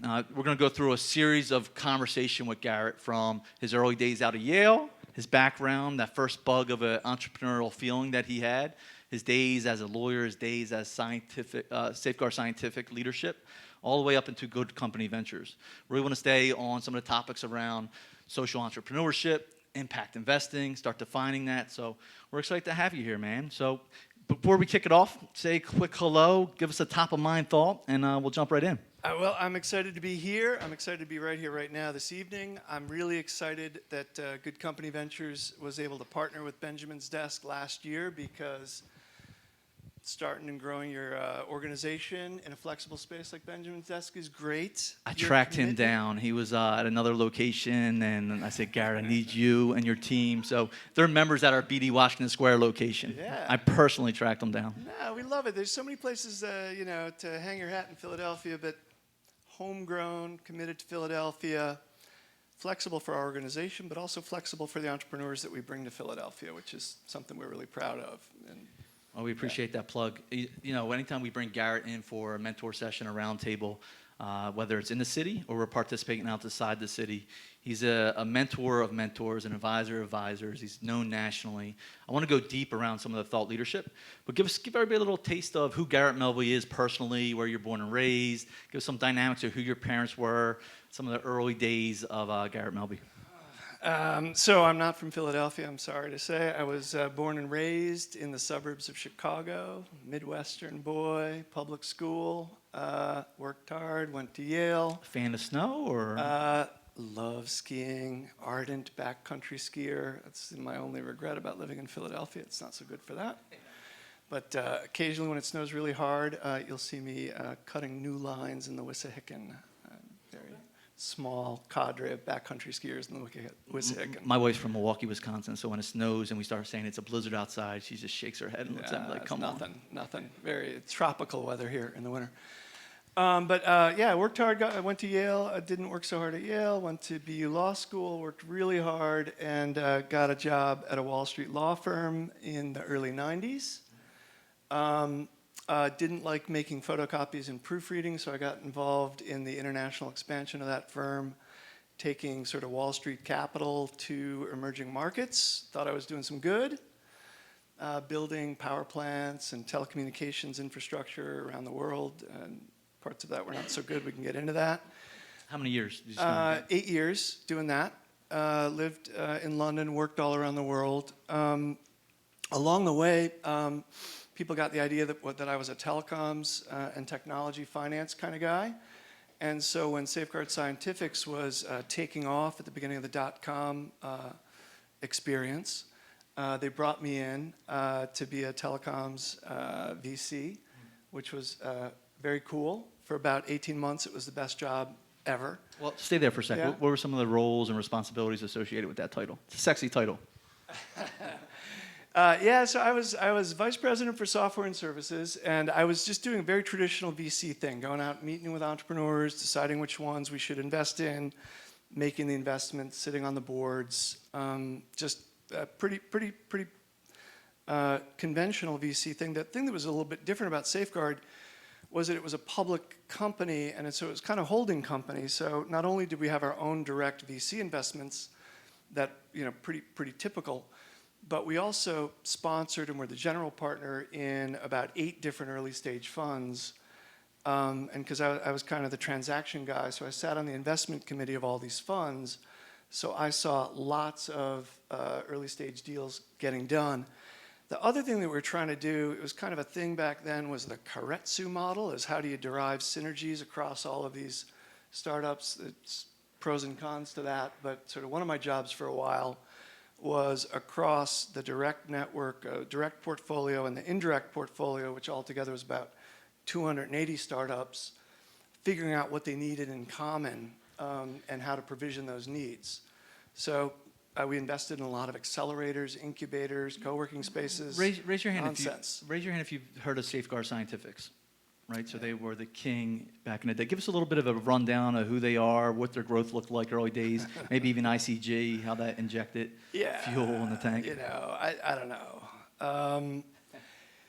We're going to go through a series of conversation with Garrett from his early days out of Yale, his background, that first bug of an entrepreneurial feeling that he had, his days as a lawyer, his days as Safeguard Scientific leadership, all the way up into Good Company Ventures. We want to stay on some of the topics around social entrepreneurship, impact investing, start defining that. So we're excited to have you here, man. So before we kick it off, say a quick hello, give us a top-of-mind thought, and we'll jump right in. Well, I'm excited to be here. I'm excited to be right here, right now, this evening. I'm really excited that Good Company Ventures was able to partner with Benjamin's Desk last year, because starting and growing your organization in a flexible space like Benjamin's Desk is great. I tracked him down. He was at another location, and I said, Garrett, I need you and your team. So they're members at our BD Washington Square location. Yeah. I personally tracked them down. No, we love it. There's so many places, to hang your hat in Philadelphia, but homegrown, committed to Philadelphia, flexible for our organization, but also flexible for the entrepreneurs that we bring to Philadelphia, which is something we're really proud of. And well, we appreciate that plug. You know, anytime we bring Garrett in for a mentor session, a roundtable, whether it's in the city or we're participating outside the city, he's a mentor of mentors, an advisor of advisors. He's known nationally. I want to go deep around some of the thought leadership, but give everybody a little taste of who Garrett Melby is personally, where you're born and raised. Give us some dynamics of who your parents were, some of the early days of Garrett Melby. So I'm not from Philadelphia, I'm sorry to say. I was born and raised in the suburbs of Chicago, Midwestern boy, public school, worked hard, went to Yale. Fan of snow or? Love skiing, ardent backcountry skier. That's my only regret about living in Philadelphia. It's not so good for that. But occasionally when it snows really hard, you'll see me cutting new lines in the Wissahickon. Very small cadre of backcountry skiers in the Wissahickon. My wife's from Milwaukee, Wisconsin, so when it snows and we start saying it's a blizzard outside, she just shakes her head and looks at me like, come on. Nothing. Very tropical weather here in the winter. I worked hard. I went to Yale. I didn't work so hard at Yale. Went to BU Law School, worked really hard, and got a job at a Wall Street law firm in the early 90s. Didn't like making photocopies and proofreading, so I got involved in the international expansion of that firm, taking sort of Wall Street capital to emerging markets. Thought I was doing some good, building power plants and telecommunications infrastructure around the world. And parts of that were not so good. We can get into that. How many years did you spend? 8 years doing that. Lived in London, worked all around the world. Along the way, people got the idea that I was a telecoms and technology finance kind of guy. And so when Safeguard Scientifics was taking off at the beginning of the dot-com experience, they brought me in to be a telecoms VC, which was very cool. For about 18 months, it was the best job ever. Well, stay there for a second. Yeah. What were some of the roles and responsibilities associated with that title? It's a sexy title. So I was vice president for software and services, and I was just doing a very traditional VC thing, going out, meeting with entrepreneurs, deciding which ones we should invest in, making the investments, sitting on the boards, just a pretty conventional VC thing. The thing that was a little bit different about Safeguard was that it was a public company, and so it was kind of holding company. So not only did we have our own direct VC investments, that pretty typical, but we also sponsored and were the general partner in about 8 different early stage funds. And because I was kind of the transaction guy, so I sat on the investment committee of all these funds. So I saw lots of early stage deals getting done. The other thing that we were trying to do, it was kind of a thing back then, was the Karetsu model, is how do you derive synergies across all of these startups. It's pros and cons to that, but sort of one of my jobs for a while was across the direct network, direct portfolio and the indirect portfolio, which altogether was about 280 startups, figuring out what they needed in common and how to provision those needs. So we invested in a lot of accelerators, incubators, co-working spaces. Raise your hand nonsense. raise your hand if you've heard of Safeguard Scientifics, right? So they were the king back in the day. Give us a little bit of a rundown of who they are, what their growth looked like early days, maybe even ICG, how that injected fuel in the tank. I don't know.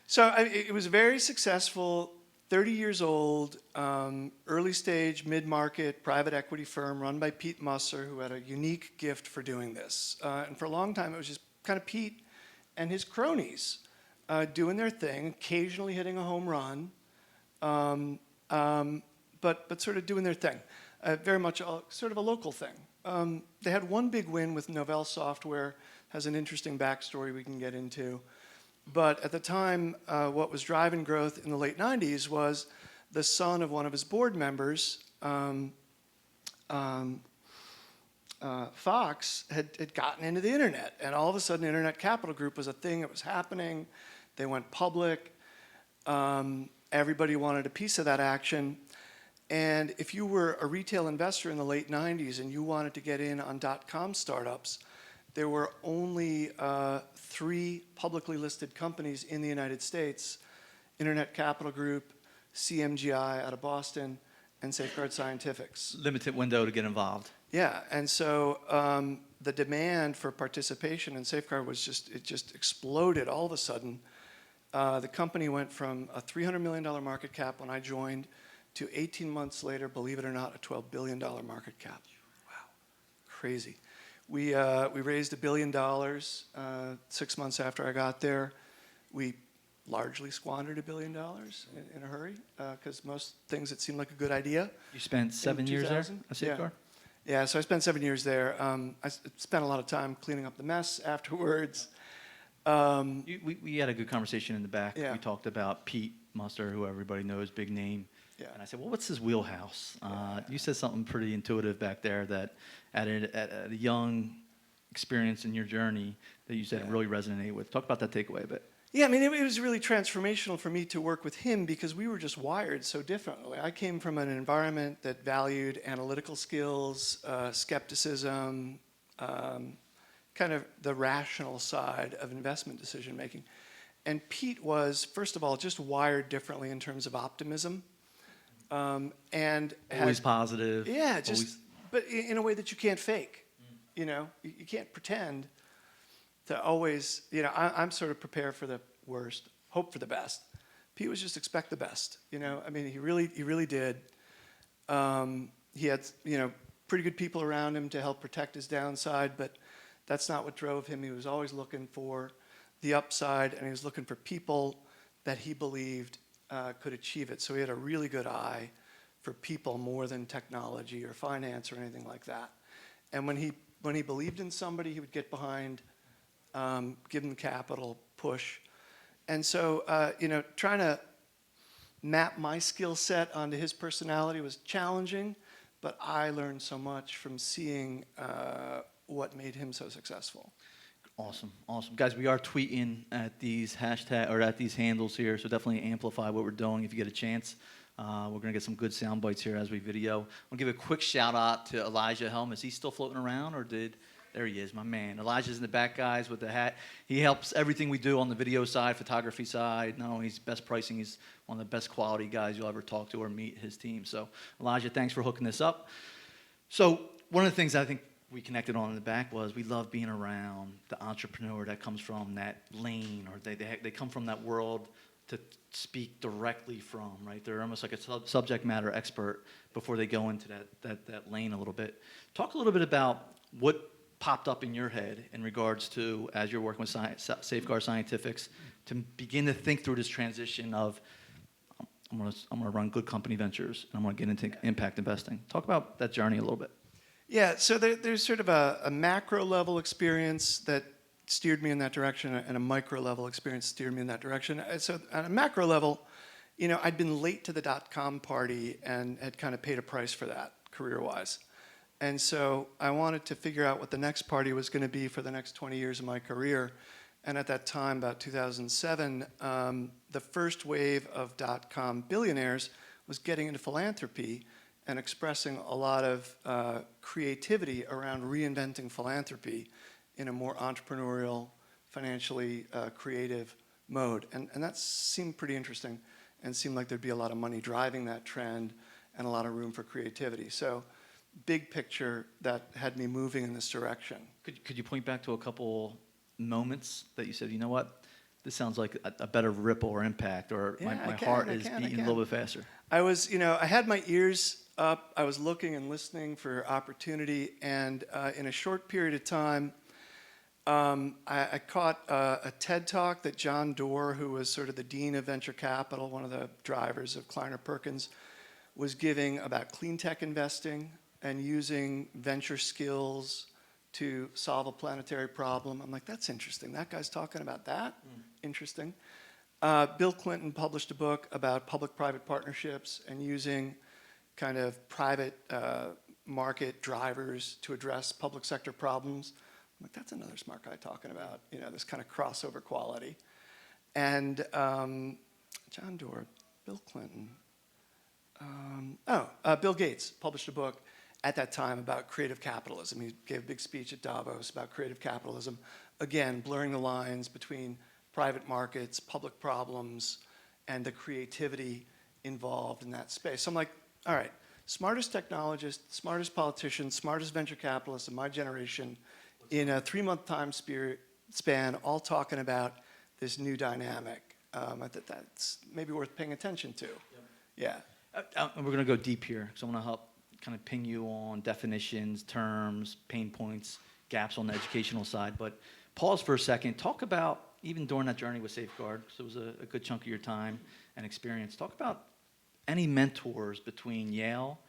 So it was very successful 30 years old, early stage, mid-market, private equity firm run by Pete Musser, who had a unique gift for doing this. And for a long time, it was just kind of Pete and his cronies doing their thing, occasionally hitting a home run, but sort of doing their thing. Very much sort of a local thing. They had one big win with Novell Software, has an interesting backstory we can get into. But at the time, what was driving growth in the late 90s was the son of one of his board members, Fox, had gotten into the internet. And all of a sudden, Internet Capital Group was a thing that was happening. They went public. Everybody wanted a piece of that action. And if you were a retail investor in the late 90s and you wanted to get in on dot-com startups, there were only 3 publicly listed companies in the United States: Internet Capital Group, CMGI out of Boston, and Safeguard Scientifics. Limited window to get involved. Yeah, and so the demand for participation in Safeguard it just exploded all of a sudden. The company went from a $300 million market cap when I joined to 18 months later, believe it or not, a $12 billion market cap. Wow, crazy. We raised $1 billion 6 months after I got there. We largely squandered $1 billion in a hurry because most things it seemed like a good idea. You spent 7 years there at Safeguard? Yeah, so I spent 7 years there. I spent a lot of time cleaning up the mess afterwards. We had a good conversation in the back. Yeah. We talked about Pete Musser, who everybody knows, big name. Yeah. And I said, well, what's his wheelhouse? You said something pretty intuitive back there that at a young experience in your journey that you said really resonated with. Talk about that takeaway a bit. Yeah, I mean, it was really transformational for me to work with him because we were just wired so differently. I came from an environment that valued analytical skills, skepticism, kind of the rational side of investment decision making. And Pete was, first of all, just wired differently in terms of optimism. And always positive. Yeah, but in a way that you can't fake. You know, you can't pretend to always, I'm sort of prepared for the worst, hope for the best. Pete was just expect the best, I mean, he really did. He had, pretty good people around him to help protect his downside, but that's not what drove him. He was always looking for the upside, and he was looking for people that he believed could achieve it. So he had a really good eye for people more than technology or finance or anything like that. And when he believed in somebody, he would get behind, give them capital, push. And so, trying to map my skill set onto his personality was challenging, but I learned so much from seeing what made him so successful. Awesome. Guys, we are tweeting at these at these handles here, so definitely amplify what we're doing if you get a chance. We're going to get some good sound bites here as we video. I'll give a quick shout out to Elijah Helm. Is he still floating around or there he is, my man. Elijah's in the back, guys, with the hat. He helps everything we do on the video side, photography side. Not only is best pricing, he's one of the best quality guys you'll ever talk to or meet his team. So, Elijah, thanks for hooking this up. So, one of the things I think we connected on in the back was we love being around the entrepreneur that comes from that lane, or they come from that world to speak directly from, right? They're almost like a subject matter expert before they go into that lane a little bit. Talk a little bit about what popped up in your head in regards to, as you're working with Safeguard Scientifics, to begin to think through this transition of, I'm gonna run good company ventures, and I'm gonna get into impact investing. Talk about that journey a little bit. Yeah, so there's sort of a macro level experience that steered me in that direction, and a micro level experience steered me in that direction. So on a macro level, I'd been late to the dot-com party and had kind of paid a price for that career-wise. And so I wanted to figure out what the next party was going to be for the next 20 years of my career. And at that time, about 2007, the first wave of dot-com billionaires was getting into philanthropy and expressing a lot of creativity around reinventing philanthropy in a more entrepreneurial, financially creative mode. And that seemed pretty interesting and seemed like there'd be a lot of money driving that trend and a lot of room for creativity. So big picture that had me moving in this direction. Could you point back to a couple moments that you said, you know what, This sounds like a better ripple or impact, or Yeah, my I can, heart I is can, I beating a can. little bit faster. I was, I had my ears up. I was looking and listening for opportunity, and in a short period of time, I caught a TED talk that John Doerr, who was sort of the dean of venture capital, one of the drivers of Kleiner Perkins, was giving about clean tech investing and using venture skills to solve a planetary problem. I'm like, that's interesting. That guy's talking about that? Interesting. Bill Clinton published a book about public-private partnerships and using kind of private market drivers to address public sector problems. I'm like, that's another smart guy talking about, this kind of crossover quality. And John Doerr, Bill Clinton, Bill Gates published a book at that time about creative capitalism. He gave a big speech at Davos about creative capitalism. Again, blurring the lines between private markets, public problems, and the creativity involved in that space. So I'm like, all right, smartest technologist, smartest politician, smartest venture capitalist of my generation in a 3-month time span, all talking about this new dynamic. I thought that's maybe worth paying attention to. Yeah. And we're going to go deep here, because I want to help kind of ping you on definitions, terms, pain points, gaps on the educational side. But pause for a second. Talk about, even during that journey with Safeguard, because it was a good chunk of your time and experience, talk about any mentors between Yale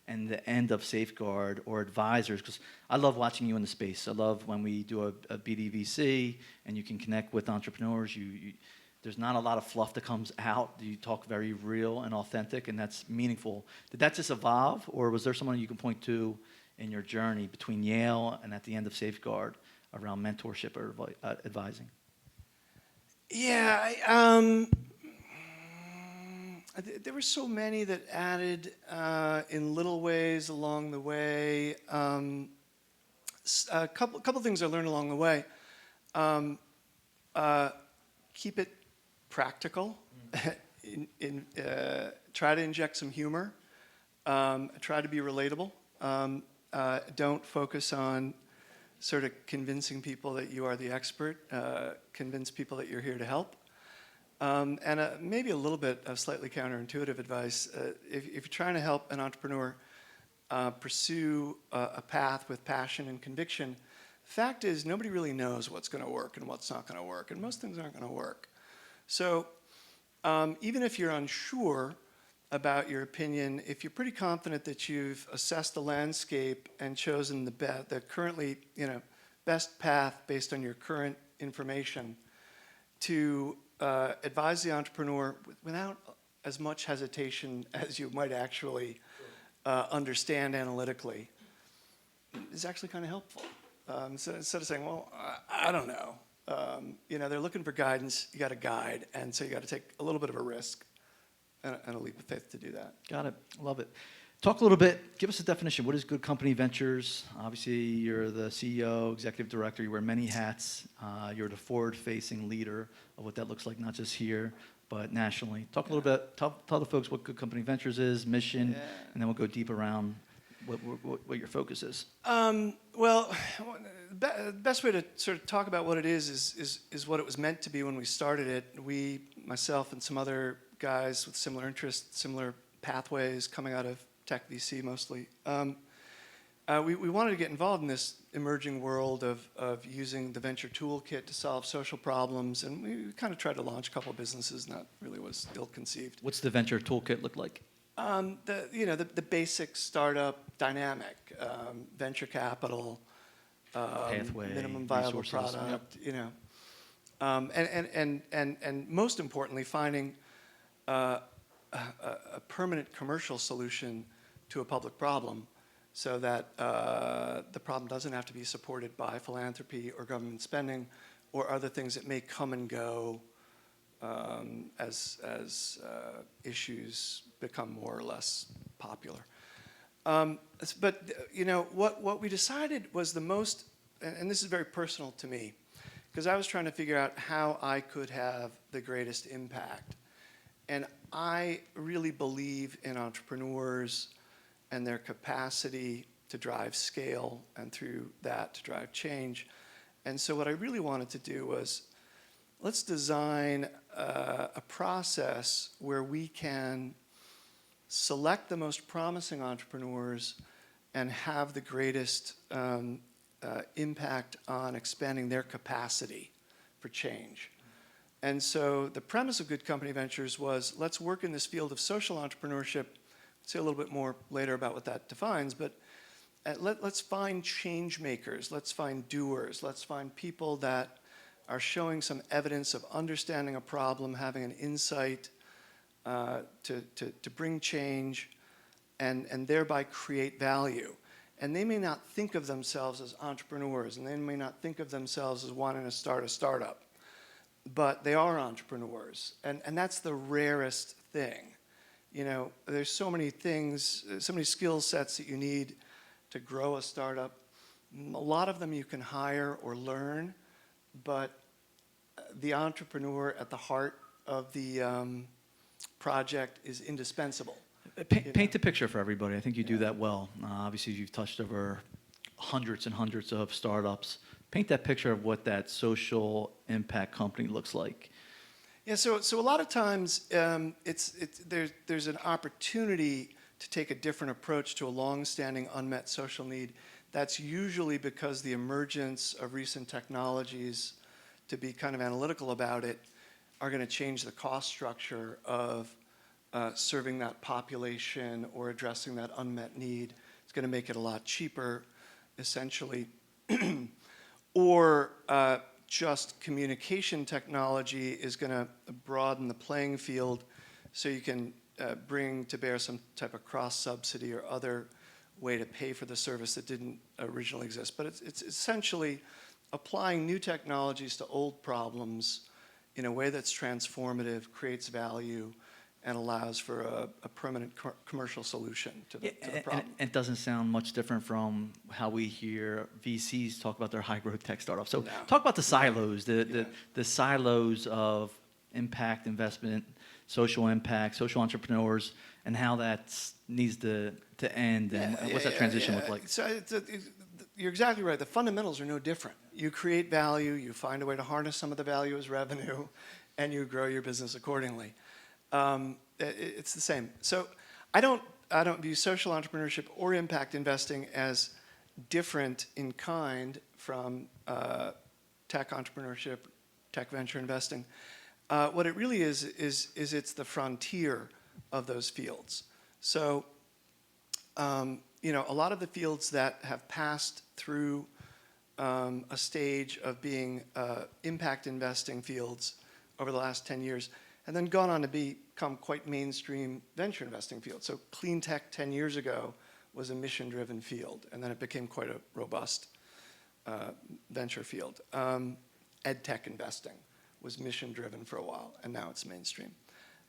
and the end of Safeguard, or advisors, because I love watching you in the space. I love when we do a BDVC and you can connect with entrepreneurs. There's not a lot of fluff that comes out. You talk very real and authentic, and that's meaningful. Did that just evolve, or was there someone you can point to in your journey between Yale and at the end of Safeguard around mentorship or advising? Yeah, there were so many that added in little ways along the way. A couple things I learned along the way. Keep it practical. Try to inject some humor. Try to be relatable. Don't focus on sort of convincing people that you are the expert. Convince people that you're here to help. And maybe a little bit of slightly counterintuitive advice. If you're trying to help an entrepreneur pursue a path with passion and conviction, the fact is nobody really knows what's going to work and what's not going to work, and most things aren't going to work. So even if you're unsure about your opinion, if you're pretty confident that you've assessed the landscape and chosen the currently best path based on your current information to advise the entrepreneur without as much hesitation as you might actually understand analytically, is actually kind of helpful. So instead of saying, well, I don't know, they're looking for guidance, you got a guide, and so you got to take a little bit of a risk and a leap of faith to do that. Got it. Love it. Talk a little bit, give us a definition. What is Good Company Ventures? Obviously, you're the CEO, executive director. You wear many hats. You're the forward-facing leader of what that looks like, not just here, but nationally. Talk a little bit, tell the folks what Good Company Ventures is, mission, and then we'll go deep around what your focus is. Well, the best way to sort of talk about what it is what it was meant to be when we started it. We, myself, and some other guys with similar interests, similar pathways coming out of tech VC mostly. We wanted to get involved in this emerging world of using the venture toolkit to solve social problems, and we kind of tried to launch a couple of businesses, and that really was ill-conceived. What's the venture toolkit look like? The basic startup dynamic, venture capital, Pathway, minimum viable resources, product, and most importantly, finding a permanent commercial solution to a public problem, so that the problem doesn't have to be supported by philanthropy or government spending or other things that may come and go as issues become more or less popular. But what we decided was the most, and this is very personal to me, because I was trying to figure out how I could have the greatest impact. And I really believe in entrepreneurs and their capacity to drive scale, and through that to drive change. And so what I really wanted to do was let's design a process where we can select the most promising entrepreneurs and have the greatest impact on expanding their capacity for change. And so the premise of Good Company Ventures was, let's work in this field of social entrepreneurship. I'll say a little bit more later about what that defines, but let's find change makers, let's find doers, let's find people that are showing some evidence of understanding a problem, having an insight to bring change, and thereby create value. And they may not think of themselves as entrepreneurs, and they may not think of themselves as wanting to start a startup, but they are entrepreneurs, and that's the rarest thing. You know, there's so many things, so many skill sets that you need to grow a startup. A lot of them you can hire or learn, but the entrepreneur at the heart of the project is indispensable. Paint the picture for everybody. I think you do that well. Obviously, you've touched over hundreds and hundreds of startups. Paint that picture of what that social impact company looks like. Yeah, so a lot of times there's an opportunity to take a different approach to a long-standing unmet social need. That's usually because the emergence of recent technologies, to be kind of analytical about it, are going to change the cost structure of serving that population or addressing that unmet need. It's going to make it a lot cheaper, essentially. Or just communication technology is going to broaden the playing field so you can bring to bear some type of cross-subsidy or other way to pay for the service that didn't originally exist. But it's essentially applying new technologies to old problems in a way that's transformative, creates value, and allows for a permanent commercial solution to the problem. And it doesn't sound much different from how we hear VCs talk about their high-growth tech startups. So talk about the silos, the silos of impact investment, social impact, social entrepreneurs, and how that needs to end, and what's that transition look like? So you're exactly right. The fundamentals are no different. You create value, you find a way to harness some of the value as revenue, and you grow your business accordingly. It's the same. So I don't view social entrepreneurship or impact investing as different in kind from tech entrepreneurship, tech venture investing. What it really is it's the frontier of those fields. So you know, a lot of the fields that have passed through a stage of being impact investing fields over the last 10 years, and then gone on to become quite mainstream venture investing fields. So clean tech 10 years ago was a mission-driven field, and then it became quite a robust venture field. Ed tech investing was mission-driven for a while, and now it's mainstream.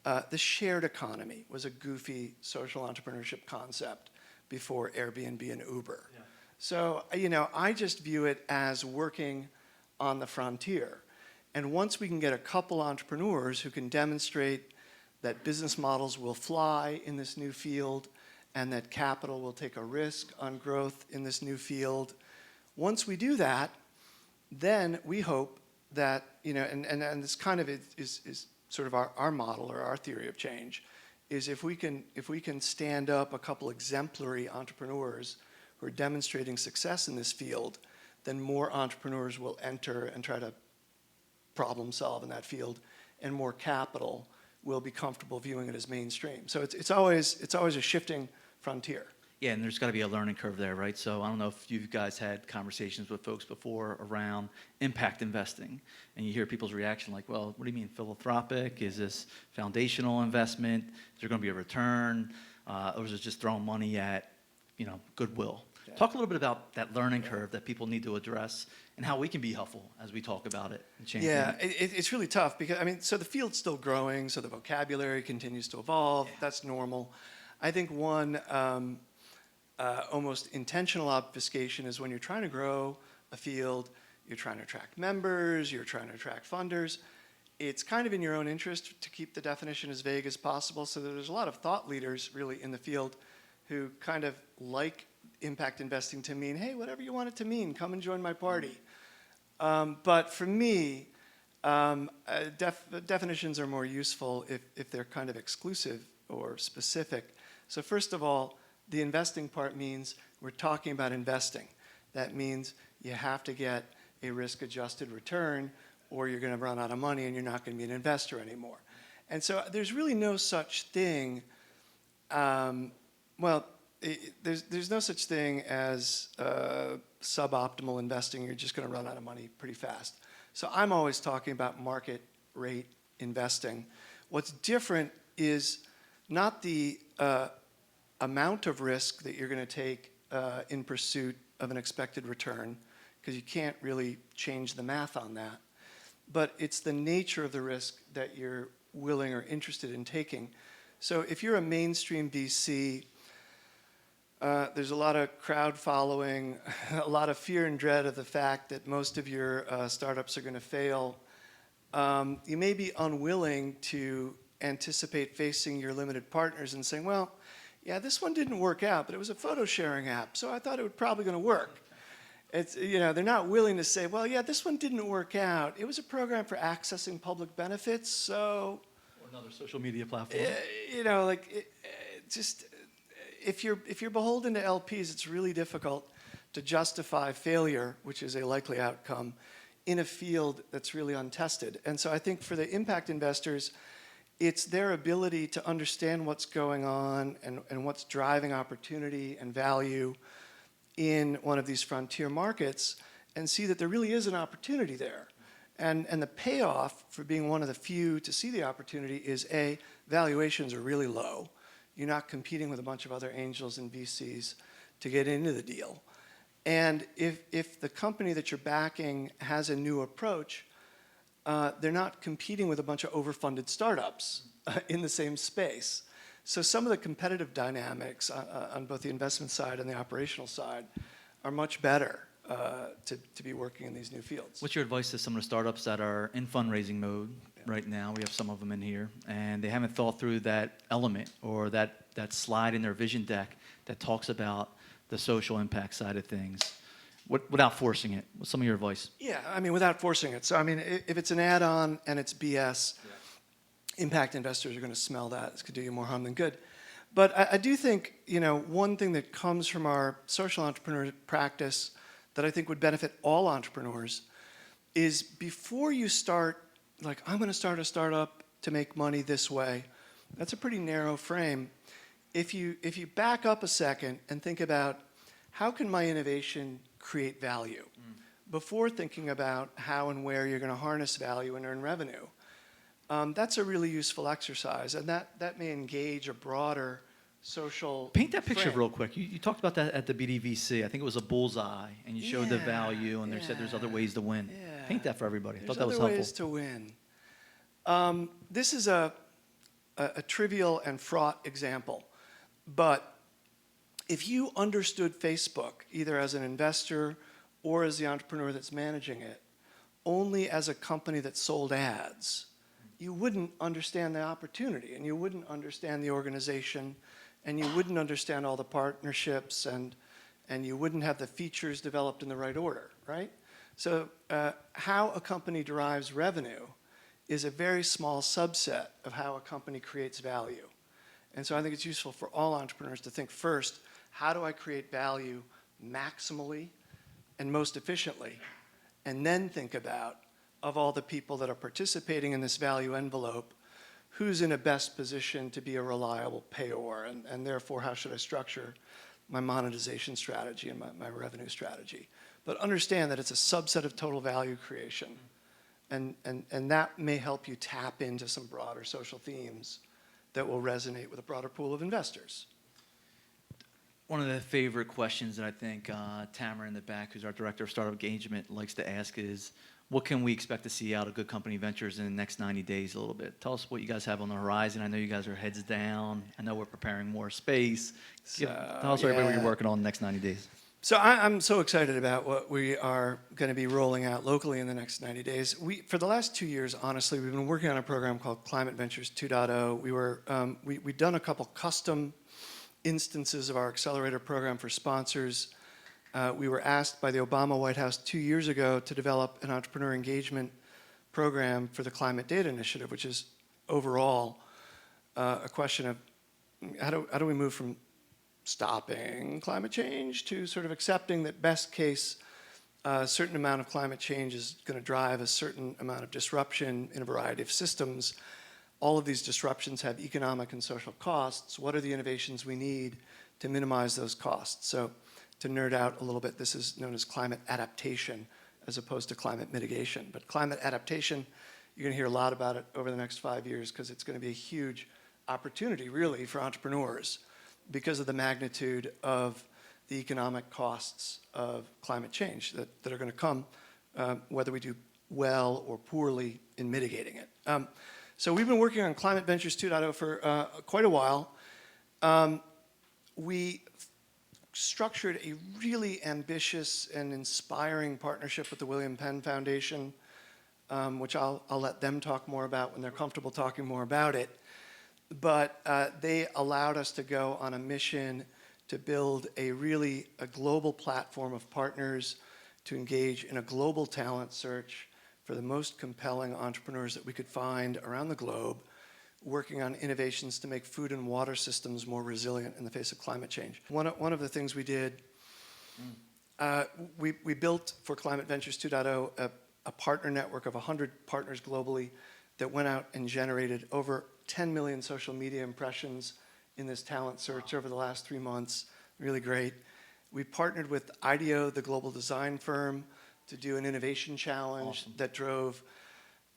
The shared economy was a goofy social entrepreneurship concept before Airbnb and Uber. Yeah. So, you know, I just view it as working on the frontier. And once we can get a couple entrepreneurs who can demonstrate that business models will fly in this new field and that capital will take a risk on growth in this new field, once we do that, then we hope that, you know, and this kind of is sort of our model or our theory of change, is if we can stand up a couple exemplary entrepreneurs who are demonstrating success in this field, then more entrepreneurs will enter and try to problem solve in that field, and more capital will be comfortable viewing it as mainstream. So it's always a shifting frontier. Yeah, and there's got to be a learning curve there, right? So I don't know if you guys had conversations with folks before around impact investing, and you hear people's reaction like, well, what do you mean philanthropic? Is this foundational investment? Is there going to be a return? Or is it just throwing money at, you know, goodwill? Yeah. Talk a little bit about that learning curve that people need to address and how we can be helpful as we talk about it and change it. Yeah, it's really tough because, I mean, so the field's still growing, so the vocabulary continues to evolve. Yeah. That's normal. I think one almost intentional obfuscation is when you're trying to grow a field, you're trying to attract members, you're trying to attract funders. It's kind of in your own interest to keep the definition as vague as possible, so that there's a lot of thought leaders really in the field who kind of like impact investing to mean, hey, whatever you want it to mean, come and join my party. But for me, Definitions are more useful if they're kind of exclusive or specific. So first of all, the investing part means we're talking about investing. That means you have to get a risk-adjusted return or you're going to run out of money and you're not going to be an investor anymore. And so there's really no such thing, there's no such thing as suboptimal investing. You're just going to run out of money pretty fast. So I'm always talking about market rate investing. What's different is not the amount of risk that you're going to take in pursuit of an expected return, because you can't really change the math on that, but it's the nature of the risk that you're willing or interested in taking. So if you're a mainstream VC, there's a lot of crowd following, a lot of fear and dread of the fact that most of your startups are going to fail. You may be unwilling to anticipate facing your limited partners and saying, well, yeah, this one didn't work out, but it was a photo sharing app, so I thought it was probably going to work. It's, they're not willing to say, well, yeah, this one didn't work out. It was a program for accessing public benefits, so. Or another social media platform. If you're beholden to LPs, it's really difficult to justify failure, which is a likely outcome, in a field that's really untested. And so I think for the impact investors, it's their ability to understand what's going on and what's driving opportunity and value in one of these frontier markets and see that there really is an opportunity there. And the payoff for being one of the few to see the opportunity is A, valuations are really low. You're not competing with a bunch of other angels and VCs to get into the deal. And if the company that you're backing has a new approach, they're not competing with a bunch of overfunded startups in the same space. So some of the competitive dynamics on both the investment side and the operational side are much better to be working in these new fields. What's your advice to some of the startups that are in fundraising mode right now? We have some of them in here, and they haven't thought through that element or that slide in their vision deck that talks about the social impact side of things. Without forcing it, what's some of your advice? Yeah, I mean, without forcing it. So, I mean, if it's an add-on and it's BS, impact investors are going to smell that. It's going to do you more harm than good. But I do think, one thing that comes from our social entrepreneur practice that I think would benefit all entrepreneurs is before you start, like, I'm going to start a startup to make money this way, that's a pretty narrow frame. If you back up a second and think about how can my innovation create value before thinking about how and where you're going to harness value and earn revenue. That's a really useful exercise, and that may engage a broader social Paint that picture frame. real quick. You talked about that at the BDVC. I think it was a bullseye, and you showed the value, and they said there's other ways to win. Yeah. Paint that for everybody. I thought There's that was other helpful. ways to win. This is a trivial and fraught example, but if you understood Facebook, either as an investor or as the entrepreneur that's managing it, only as a company that sold ads, you wouldn't understand the opportunity, and you wouldn't understand the organization, and you wouldn't understand all the partnerships, and you wouldn't have the features developed in the right order, right? So how a company derives revenue is a very small subset of how a company creates value. And so I think it's useful for all entrepreneurs to think first, how do I create value maximally and most efficiently? And then think about, of all the people that are participating in this value envelope, who's in a best position to be a reliable payor, and therefore how should I structure my monetization strategy and my revenue strategy. But understand that it's a subset of total value creation, and that may help you tap into some broader social themes that will resonate with a broader pool of investors. One of the favorite questions that I think Tamara in the back, who's our director of startup engagement, likes to ask is, what can we expect to see out of Good Company Ventures in the next 90 days a little bit? Tell us what you guys have on the horizon. I know you guys are heads down. I know we're preparing more space. Tell us everybody what you're working on in the next 90 days. So I'm so excited about what we are going to be rolling out locally in the next 90 days. For the last 2 years, honestly, we've been working on a program called Climate Ventures 2.0. We've done a couple custom instances of our accelerator program for sponsors. We were asked by the Obama White House 2 years ago to develop an entrepreneur engagement program for the Climate Data Initiative, which is overall a question of how do we move from stopping climate change to sort of accepting that best case a certain amount of climate change is going to drive a certain amount of disruption in a variety of systems. All of these disruptions have economic and social costs. What are the innovations we need to minimize those costs? So to nerd out a little bit, this is known as climate adaptation as opposed to climate mitigation. But climate adaptation, you're going to hear a lot about it over the next 5 years because it's going to be a huge opportunity, really, for entrepreneurs because of the magnitude of the economic costs of climate change that are going to come, whether we do well or poorly in mitigating it. So we've been working on Climate Ventures 2.0 for quite a while. We structured a really ambitious and inspiring partnership with the William Penn Foundation, which I'll let them talk more about when they're comfortable talking more about it. But they allowed us to go on a mission to build a global platform of partners to engage in a global talent search for the most compelling entrepreneurs that we could find around the globe, working on innovations to make food and water systems more resilient in the face of climate change. One of the things we did, we built for Climate Ventures 2.0 a partner network of 100 partners globally that went out and generated over 10 million social media impressions in this talent search over the last 3 months. Really great. We partnered with IDEO, the global design firm, to do an innovation challenge that drove,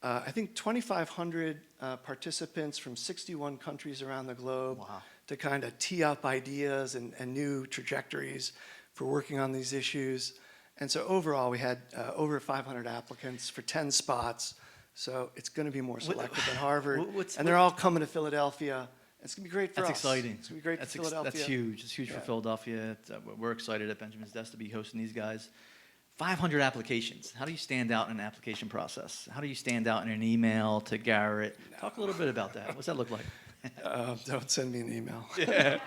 I think, 2,500 participants from 61 countries around the globe to kind of tee up ideas and new trajectories for working on these issues. And so overall, we had over 500 applicants for 10 spots. So it's going to be more selective than Harvard. And they're all coming to Philadelphia. It's going to be great for us. That's exciting. It's going to be great for Philadelphia. That's huge. It's huge for Philadelphia. We're excited at Benjamin's Desk to be hosting these guys. 500 applications. How do you stand out in an application process? How do you stand out in an email to Garrett? Talk a little bit about that. What's that look like? Don't send me an email. Yeah.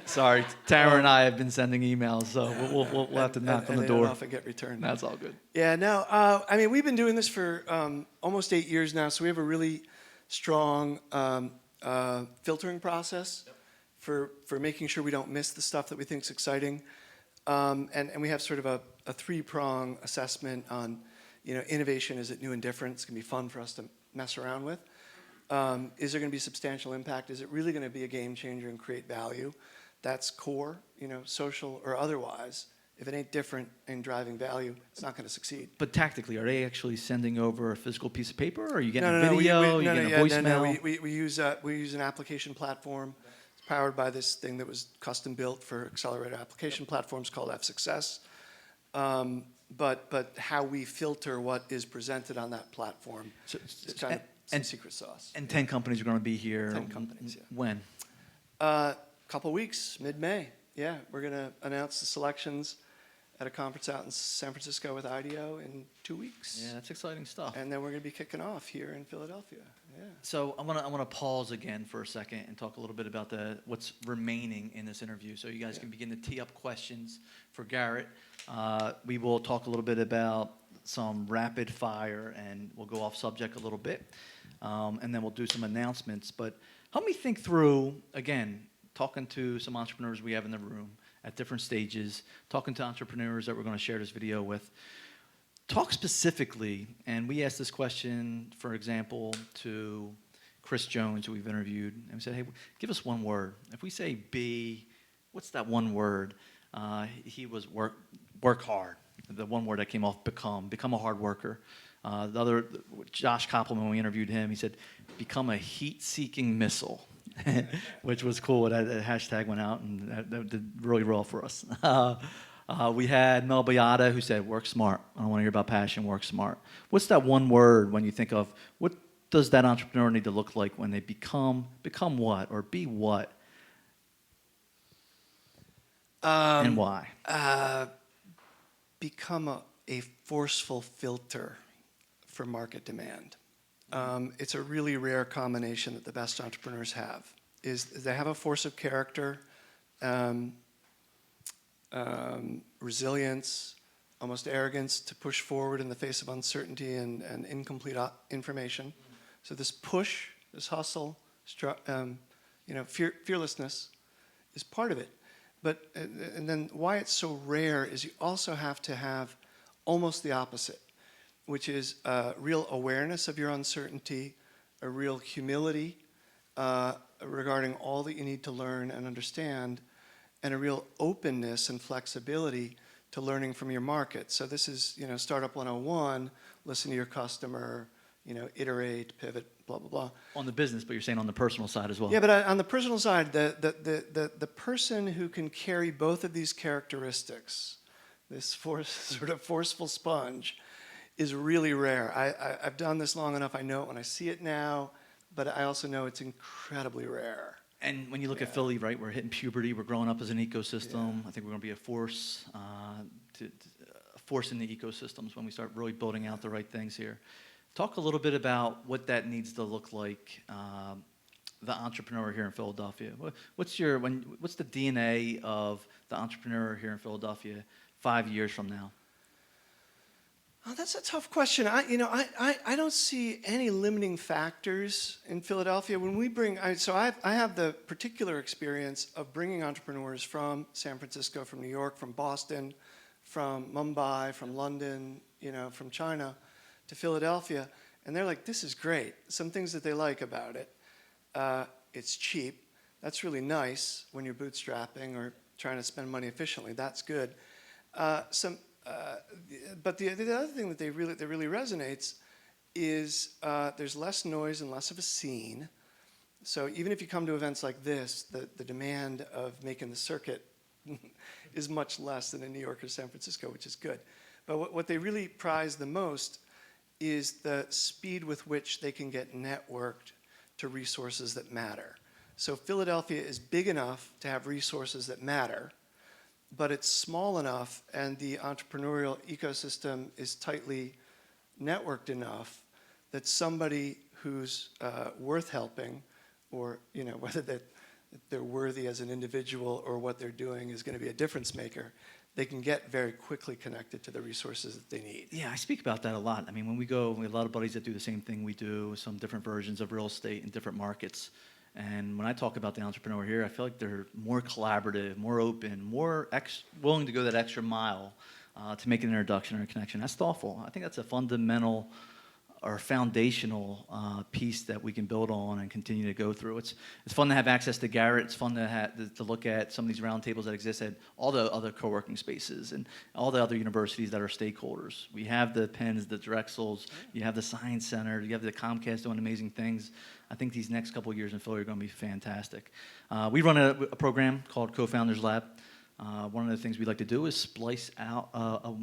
Sorry, Tara and I have been sending emails, so we'll have to knock on the door. And they often get returned. That's all good. Yeah, no, I mean, we've been doing this for almost 8 years now, so we have a really strong filtering process for making sure we don't miss the stuff that we think is exciting. And we have sort of a three-prong assessment on, innovation. Is it new and different? It's going to be fun for us to mess around with. Is there going to be substantial impact? Is it really going to be a game changer and create value? That's core, social or otherwise. If it ain't different and driving value, it's not going to succeed. But tactically, are they actually sending over a physical piece of paper? Or are you getting a video? Are you getting a voicemail? We use an application platform. It's powered by this thing that was custom built for accelerator application platforms called F-Success. But how we filter what is presented on that platform is kind of some secret sauce. And 10 companies are going to be here. 10 companies, yeah. When? Couple weeks, mid-May. Yeah, we're going to announce the selections at a conference out in San Francisco with IDEO in 2 weeks. Yeah, that's exciting stuff. And then we're going to be kicking off here in Philadelphia. Yeah. So I want to pause again for a second and talk a little bit about what's remaining in this interview. So you guys can begin to tee up questions for Garrett. We will talk a little bit about some rapid fire, and we'll go off subject a little bit, and then we'll do some announcements. But help me think through, again, talking to some entrepreneurs we have in the room at different stages, talking to entrepreneurs that we're going to share this video with. Talk specifically, and we asked this question, for example, to Chris Jones, who we've interviewed, and we said, hey, give us one word. If we say B, what's that one word? He was work hard. The one word that came off, become a hard worker. The other, Josh Koppelman, when we interviewed him, he said, become a heat-seeking missile, which was cool. That hashtag went out, and that did really well for us. We had Melby who said, work smart. I don't want to hear about passion, work smart. What's that one word when you think of, what does that entrepreneur need to look like when they become what, or be what, and why? Become a forceful filter for market demand. It's a really rare combination that the best entrepreneurs have. Is they have a force of character, resilience, almost arrogance to push forward in the face of uncertainty and incomplete information. So this push, this hustle, fearlessness is part of it. But and then why it's so rare is you also have to have almost the opposite, which is a real awareness of your uncertainty, a real humility regarding all that you need to learn and understand, and a real openness and flexibility to learning from your market. So this is, Startup 101, listen to your customer, iterate, pivot, blah, blah, blah. On the business, but you're saying on the personal side as well. Yeah, but on the personal side, the person who can carry both of these characteristics, this sort of forceful sponge, is really rare. I've done this long enough. I know it when I see it now, but I also know it's incredibly rare. And when you look at Philly, right, we're hitting puberty. We're growing up as an ecosystem. I think we're going to be a force in the ecosystems when we start really building out the right things here. Talk a little bit about what that needs to look like, the entrepreneur here in Philadelphia. What's the DNA of the entrepreneur here in Philadelphia 5 years from now? Oh, that's a tough question. I don't see any limiting factors in Philadelphia. When we bring, I have the particular experience of bringing entrepreneurs from San Francisco, from New York, from Boston, from Mumbai, from London, from China, to Philadelphia, and they're like, this is great. Some things that they like about it. It's cheap. That's really nice when you're bootstrapping or trying to spend money efficiently. That's good. But the other thing that really resonates is there's less noise and less of a scene. So even if you come to events like this, the demand of making the circuit is much less than in New York or San Francisco, which is good. But what they really prize the most is the speed with which they can get networked to resources that matter. So Philadelphia is big enough to have resources that matter, but it's small enough and the entrepreneurial ecosystem is tightly networked enough that somebody who's worth helping, or whether they're worthy as an individual or what they're doing is going to be a difference maker, they can get very quickly connected to the resources that they need. Yeah, I speak about that a lot. I mean, when we go, we have a lot of buddies that do the same thing we do, some different versions of real estate in different markets. And when I talk about the entrepreneur here, I feel like they're more collaborative, more open, more willing to go that extra mile to make an introduction or a connection. That's thoughtful. I think that's a fundamental or foundational piece that we can build on and continue to go through. It's fun to have access to Garrett. It's fun to look at some of these roundtables that exist at all the other co-working spaces and all the other universities that are stakeholders. We have the Penns, the Drexels, you have the Science Center, you have the Comcast doing amazing things. I think these next couple of years in Philly are going to be fantastic. We run a program called Co-Founders Lab. One of the things we like to do is splice out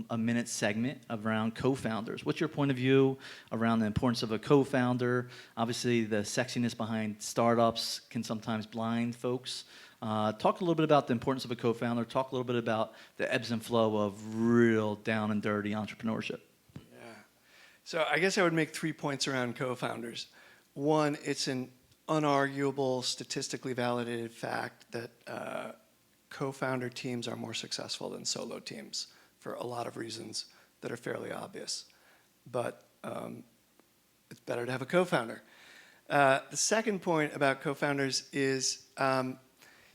a minute segment around co-founders. What's your point of view around the importance of a co-founder? Obviously, the sexiness behind startups can sometimes blind folks. Talk a little bit about the importance of a co-founder. Talk a little bit about the ebbs and flow of real down and dirty entrepreneurship. Yeah. So I guess I would make 3 points around co-founders. One, it's an unarguable, statistically validated fact that co-founder teams are more successful than solo teams for a lot of reasons that are fairly obvious. But it's better to have a co-founder. The second point about co-founders is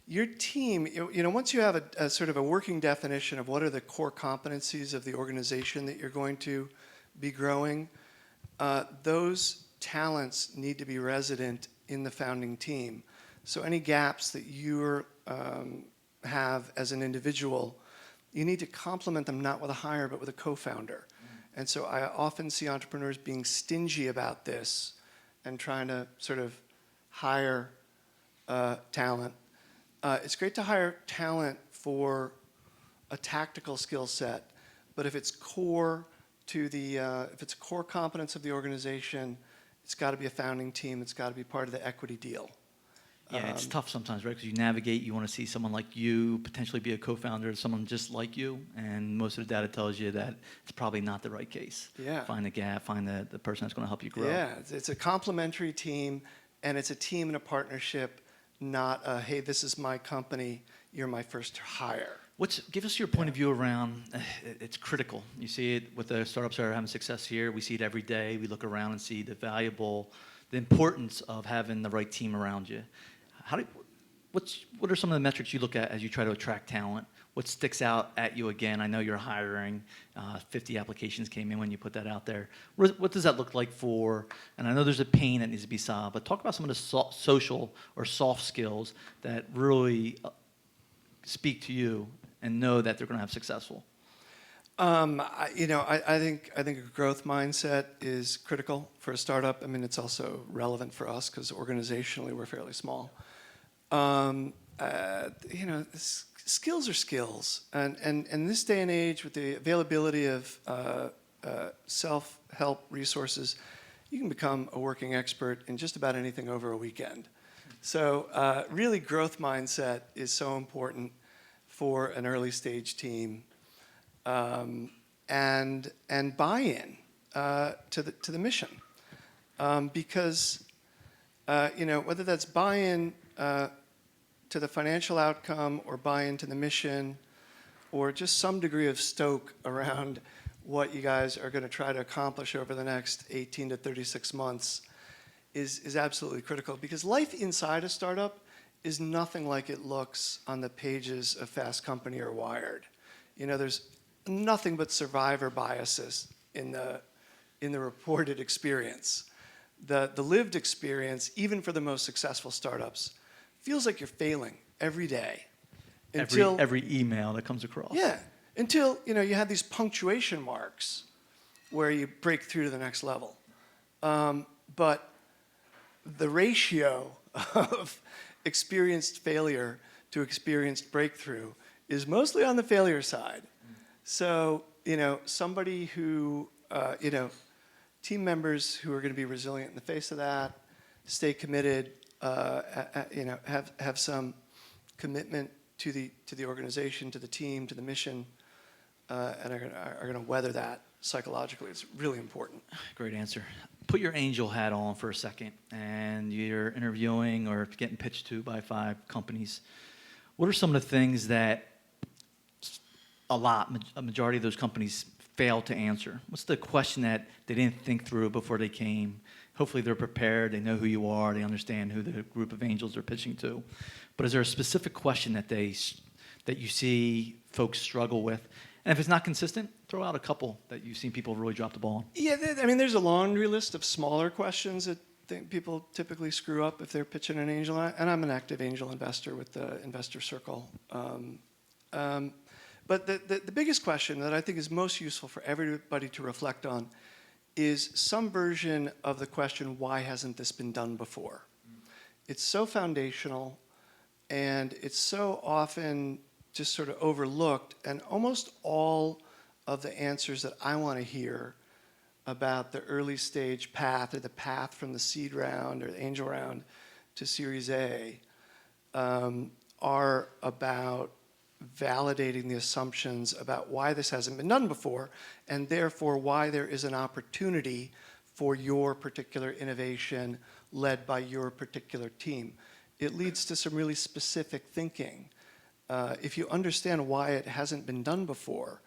your team, once you have a sort of a working definition of what are the core competencies of the organization that you're going to be growing, those talents need to be resident in the founding team. So any gaps that you have as an individual, you need to complement them not with a hire but with a co-founder. And so I often see entrepreneurs being stingy about this and trying to sort of hire talent. It's great to hire talent for a tactical skill set, but if it's core to if it's a core competence of the organization, it's got to be a founding team. It's got to be part of the equity deal. Yeah, it's tough sometimes, right? Because you navigate, you want to see someone like you potentially be a co-founder, someone just like you, and most of the data tells you that it's probably not the right case. Yeah. Find the gap, find the person that's going to help you grow. Yeah, it's a complementary team, and it's a team and a partnership, not a, hey, this is my company, you're my first hire. Give us your point of view around, it's critical. You see it with the startups that are having success here. We see it every day. We look around and see the importance of having the right team around you. What are some of the metrics you look at as you try to attract talent? What sticks out at you again? I know you're hiring. 50 applications came in when you put that out there. What does that look like for? And I know there's a pain that needs to be solved, but talk about some of the social or soft skills that really speak to you and know that they're going to have successful. I think a growth mindset is critical for a startup. I mean, it's also relevant for us because organizationally we're fairly small. Skills are skills, and in this day and age, with the availability of self-help resources, you can become a working expert in just about anything over a weekend. So, really, growth mindset is so important for an early stage team, and buy-in to the mission, because whether that's buy-in to the financial outcome or buy into the mission or just some degree of stoke around what you guys are going to try to accomplish over the next 18 to 36 months is absolutely critical, because life inside a startup is nothing like it looks on the pages of Fast Company or Wired. There's nothing but survivor biases in the reported experience. The lived experience, even for the most successful startups, feels like you're failing every day. Every email that comes across. Yeah, until you have these punctuation marks where you break through to the next level. But the ratio of experienced failure to experienced breakthrough is mostly on the failure side. So somebody who team members who are going to be resilient in the face of that, stay committed. Have some commitment to the organization, to the team, to the mission, and are going to weather that psychologically. It's really important. Great answer. Put your angel hat on for a second, and you're interviewing or getting pitched to by 5 companies. What are some of the things that a majority of those companies fail to answer? What's the question that they didn't think through before they came? Hopefully they're prepared, they know who you are, they understand who the group of angels they're pitching to. But is there a specific question that you see folks struggle with? And if it's not consistent, throw out a couple that you've seen people really drop the ball on. Yeah, there's a laundry list of smaller questions that people typically screw up if they're pitching an angel. And I'm an active angel investor with the Investor Circle. But the biggest question that I think is most useful for everybody to reflect on is some version of the question, why hasn't this been done before? It's so foundational, and it's so often just sort of overlooked, and almost all of the answers that I want to hear about the early stage path, or the path from the seed round or the angel round to Series A, are about validating the assumptions about why this hasn't been done before, and therefore why there is an opportunity for your particular innovation led by your particular team. It leads to some really specific thinking. If you understand why it hasn't been done before,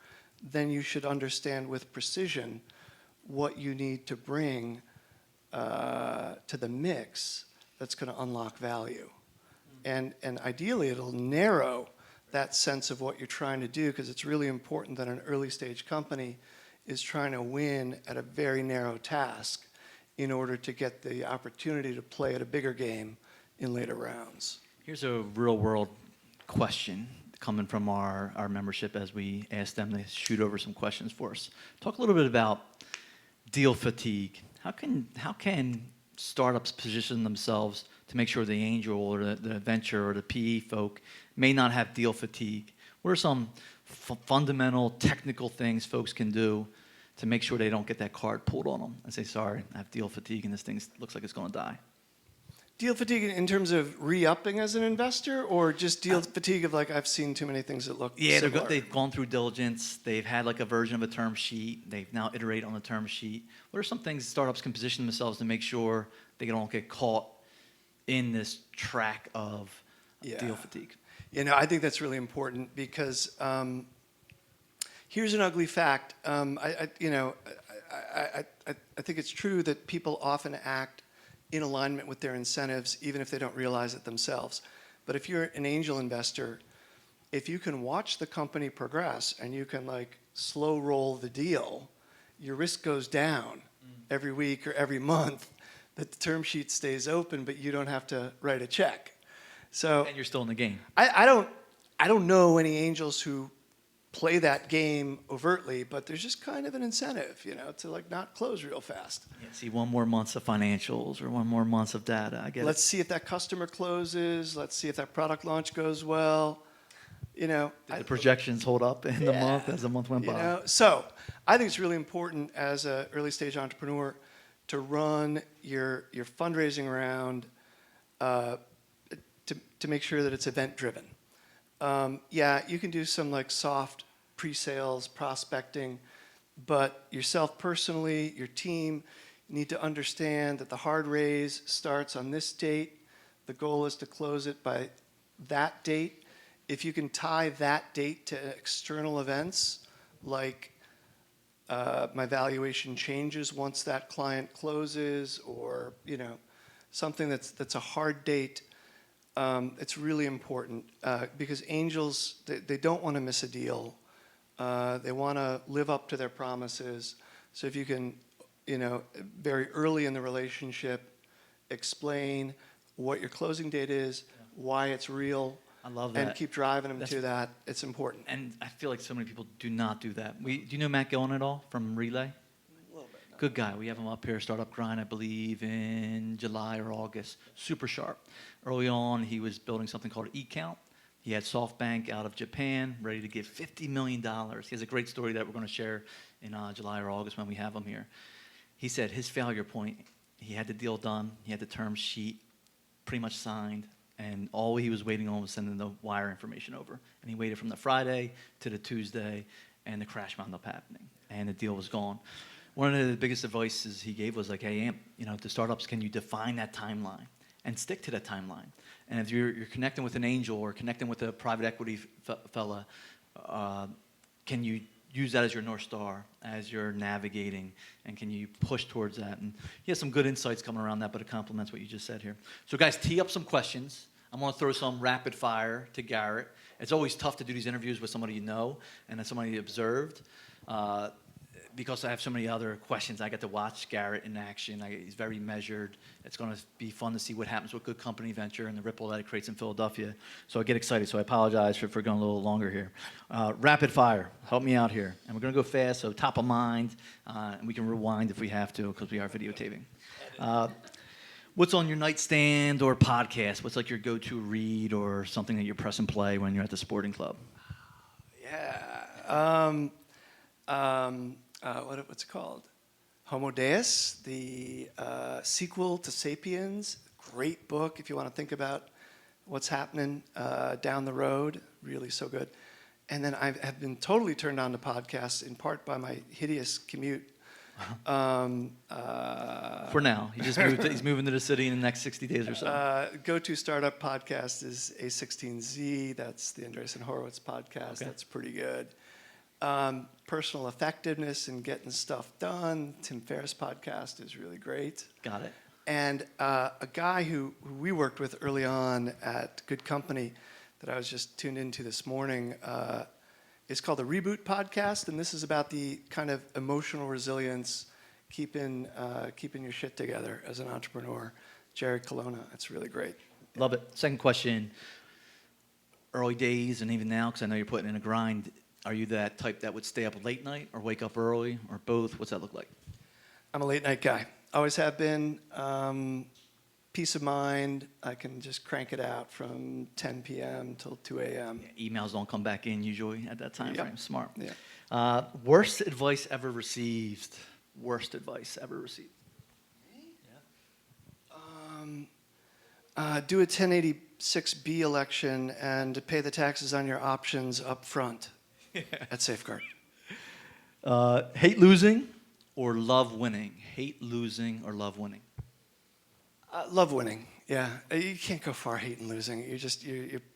then you should understand with precision what you need to bring to the mix that's going to unlock value. And ideally, it'll narrow that sense of what you're trying to do, because it's really important that an early stage company is trying to win at a very narrow task in order to get the opportunity to play at a bigger game in later rounds. Here's a real world question coming from our membership as we ask them to shoot over some questions for us. Talk a little bit about deal fatigue. How can startups position themselves to make sure the angel or the venture or the PE folk may not have deal fatigue? What are some fundamental technical things folks can do to make sure they don't get that card pulled on them and say, sorry, I have deal fatigue and this thing looks like it's going to die? Deal fatigue in terms of re-upping as an investor, or just deal fatigue of like, I've seen too many things that look similar? They've gone through diligence. They've had like a version of a term sheet. They've now iterate on the term sheet. What are some things startups can position themselves to make sure they don't get caught in this track of Yeah. deal fatigue. I think that's really important because here's an ugly fact. I think it's true that people often act in alignment with their incentives, even if they don't realize it themselves. But if you're an angel investor, if you can watch the company progress and you can like slow roll the deal, your risk goes down every week or every month. That the term sheet stays open, but you don't have to write a check. So And you're still in the game. I don't know any angels who play that game overtly, but there's just kind of an incentive, to like not close real fast. Yeah, see one more month of financials or one more month of data. I get Let's see if that customer closes. Let's see if that product launch goes well. Did the projections hold up in the month as the month went by? So I think it's really important as an early stage entrepreneur to run your fundraising round to make sure that it's event driven. You can do some like soft pre-sales prospecting, but yourself personally, your team need to understand that the hard raise starts on this date. The goal is to close it by that date. If you can tie that date to external events, like my valuation changes once that client closes, or something that's a hard date. It's really important because angels they don't want to miss a deal. They want to live up to their promises. So if you can, very early in the relationship, explain what your closing date is, why it's real. I love that. And keep driving them to that. It's important. And I feel like so many people do not do that. Do you know Matt Gillen at all from Relay? A little bit. No. Good guy. We have him up here, Startup Grind, I believe, in July or August. Super sharp. Early on, he was building something called eCount. He had SoftBank out of Japan ready to give $50 million. He has a great story that we're going to share in July or August when we have him here. He said his failure point, he had the deal done, he had the term sheet pretty much signed, and all he was waiting on was sending the wire information over. And he waited from the Friday to the Tuesday, and the crash wound up happening, and the deal was gone. One of the biggest advices he gave was like, hey, to startups, can you define that timeline and stick to that timeline? And if you're connecting with an angel or connecting with a private equity fella, can you use that as your North Star as you're navigating, and can you push towards that? And he has some good insights coming around that, but it complements what you just said here. So guys, tee up some questions. I'm going to throw some rapid fire to Garrett. It's always tough to do these interviews with somebody you know and then somebody you observed. Because I have so many other questions, I get to watch Garrett in action. He's very measured. It's going to be fun to see what happens with good company venture and the ripple that it creates in Philadelphia. So I get excited. So I apologize for going a little longer here. Rapid fire. Help me out here. And we're going to go fast, so top of mind. And we can rewind if we have to because we are videotaping. What's on your nightstand or podcast? What's like your go-to read or something that you press and play when you're at the sporting club? Yeah. What's it called? Homo Deus, the sequel to Sapiens. Great book if you want to think about what's happening down the road. Really so good. And then I have been totally turned on to podcasts, in part by my hideous commute. For now. He's moving to the city in the next 60 days or so. Go-to startup podcast is A16Z. That's the Andreessen Horowitz podcast. Okay. That's pretty good. Personal effectiveness and getting stuff done. Tim Ferriss' podcast is really great. Got it. And a guy who we worked with early on at Good Company that I was just tuned into this morning is called the Reboot Podcast, and this is about the kind of emotional resilience, keeping your shit together as an entrepreneur. Jerry Colonna, it's really great. Love it. Second question, early days and even now, because I know you're putting in a grind, are you that type that would stay up late night or wake up early or both? What's that look like? I'm a late night guy. Always have been. Peace of mind. I can just crank it out from 10 p.m. till 2 a.m. Yeah, emails don't come back in usually at that time frame. Smart. Yeah. Worst advice ever received? Worst advice ever received? Do a 1086B election and pay the taxes on your options up front at Safeguard. Hate losing or love winning? Hate losing or love winning? Love winning. Yeah, you can't go far hating losing.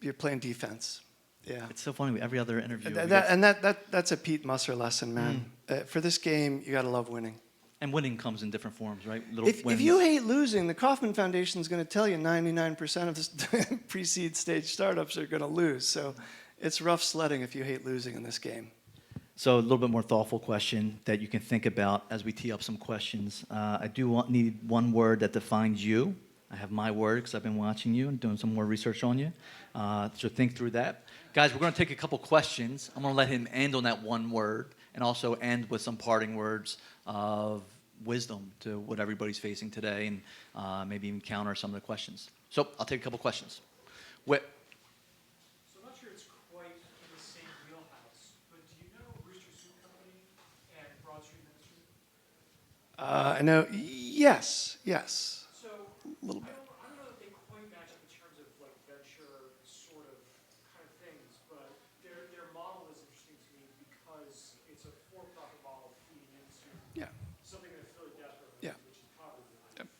You're playing defense. Yeah. It's so funny. Every other interview. That's a Pete Musser lesson, man. For this game, you got to love winning. And winning comes in different forms, right? Little If wins. you hate losing, the Kauffman Foundation is going to tell you 99% of the pre-seed stage startups are going to lose. So it's rough sledding if you hate losing in this game. So a little bit more thoughtful question that you can think about as we tee up some questions. I need one word that defines you. I have my word because I've been watching you and doing some more research on you. So think through that. Guys, we're going to take a couple questions. I'm going to let him end on that one word and also end with some parting words of wisdom to what everybody's facing today and maybe even counter some of the questions. So I'll take a couple questions. So I'm not sure it's quite in the same wheelhouse, but do you know Rooster Soup Company and Broad Street Ministry? I know. Yes. So A little bit. I don't know that they quite match up in terms of like venture sort of kind of things, but their model is interesting to me because it's a for-profit model feeding into Yeah. something that Philly desperately Yeah. needs, which is poverty Yep. relief.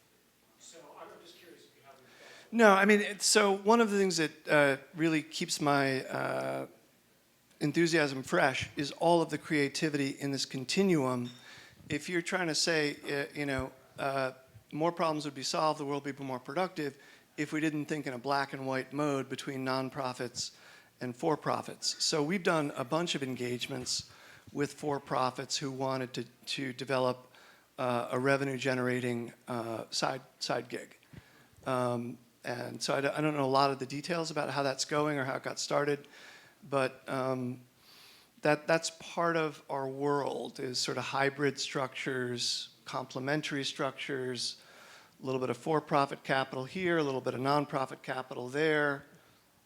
So I'm just curious if you have any thoughts. No, I mean, so one of the things that really keeps my enthusiasm fresh is all of the creativity in this continuum. If you're trying to say, more problems would be solved, the world would be more productive if we didn't think in a black and white mode between nonprofits and for-profits. So we've done a bunch of engagements with for-profits who wanted to develop a revenue-generating side gig. And so I don't know a lot of the details about how that's going or how it got started, but that's part of our world is sort of hybrid structures, complementary structures, a little bit of for-profit capital here, a little bit of nonprofit capital there,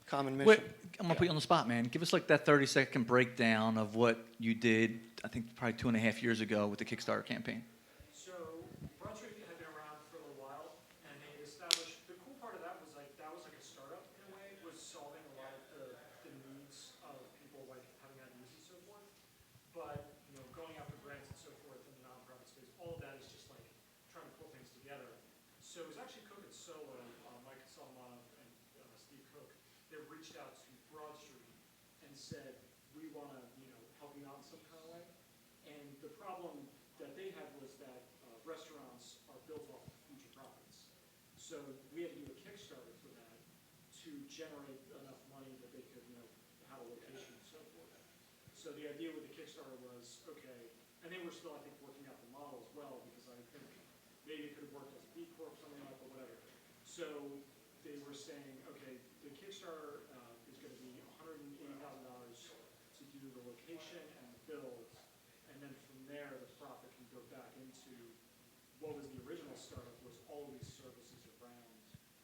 common mission. Wait, I'm going to put you on the spot, man. Give us like that 30-second breakdown of what you did, I think probably 2.5 years ago with the Kickstarter campaign. So Broad Street had been around for a little while, and they had established, the cool part of that was like a startup in a way, was solving a lot of the needs of people like having had needs and so forth. But, going after grants and so forth in the nonprofit space, all of that is just like trying to pull things together. So it was actually Cook and Solo, Mike Solomon and Steve Cook, that reached out to Broad Street and said, we want to, help you out in some kind of way. And the problem that they had was that restaurants are built off of future profits. So we had to do a Kickstarter for that to generate enough money that they could, have a location and so forth. So the idea with the Kickstarter was, okay, and they were still, I think, working out the model as well, because I think maybe it could have worked as a B Corp, something like that, but whatever. So they were saying, okay, the Kickstarter is going to be $180,000 to do the location and the build, and then from there, the profit can go back into what was the original startup, was all of these services around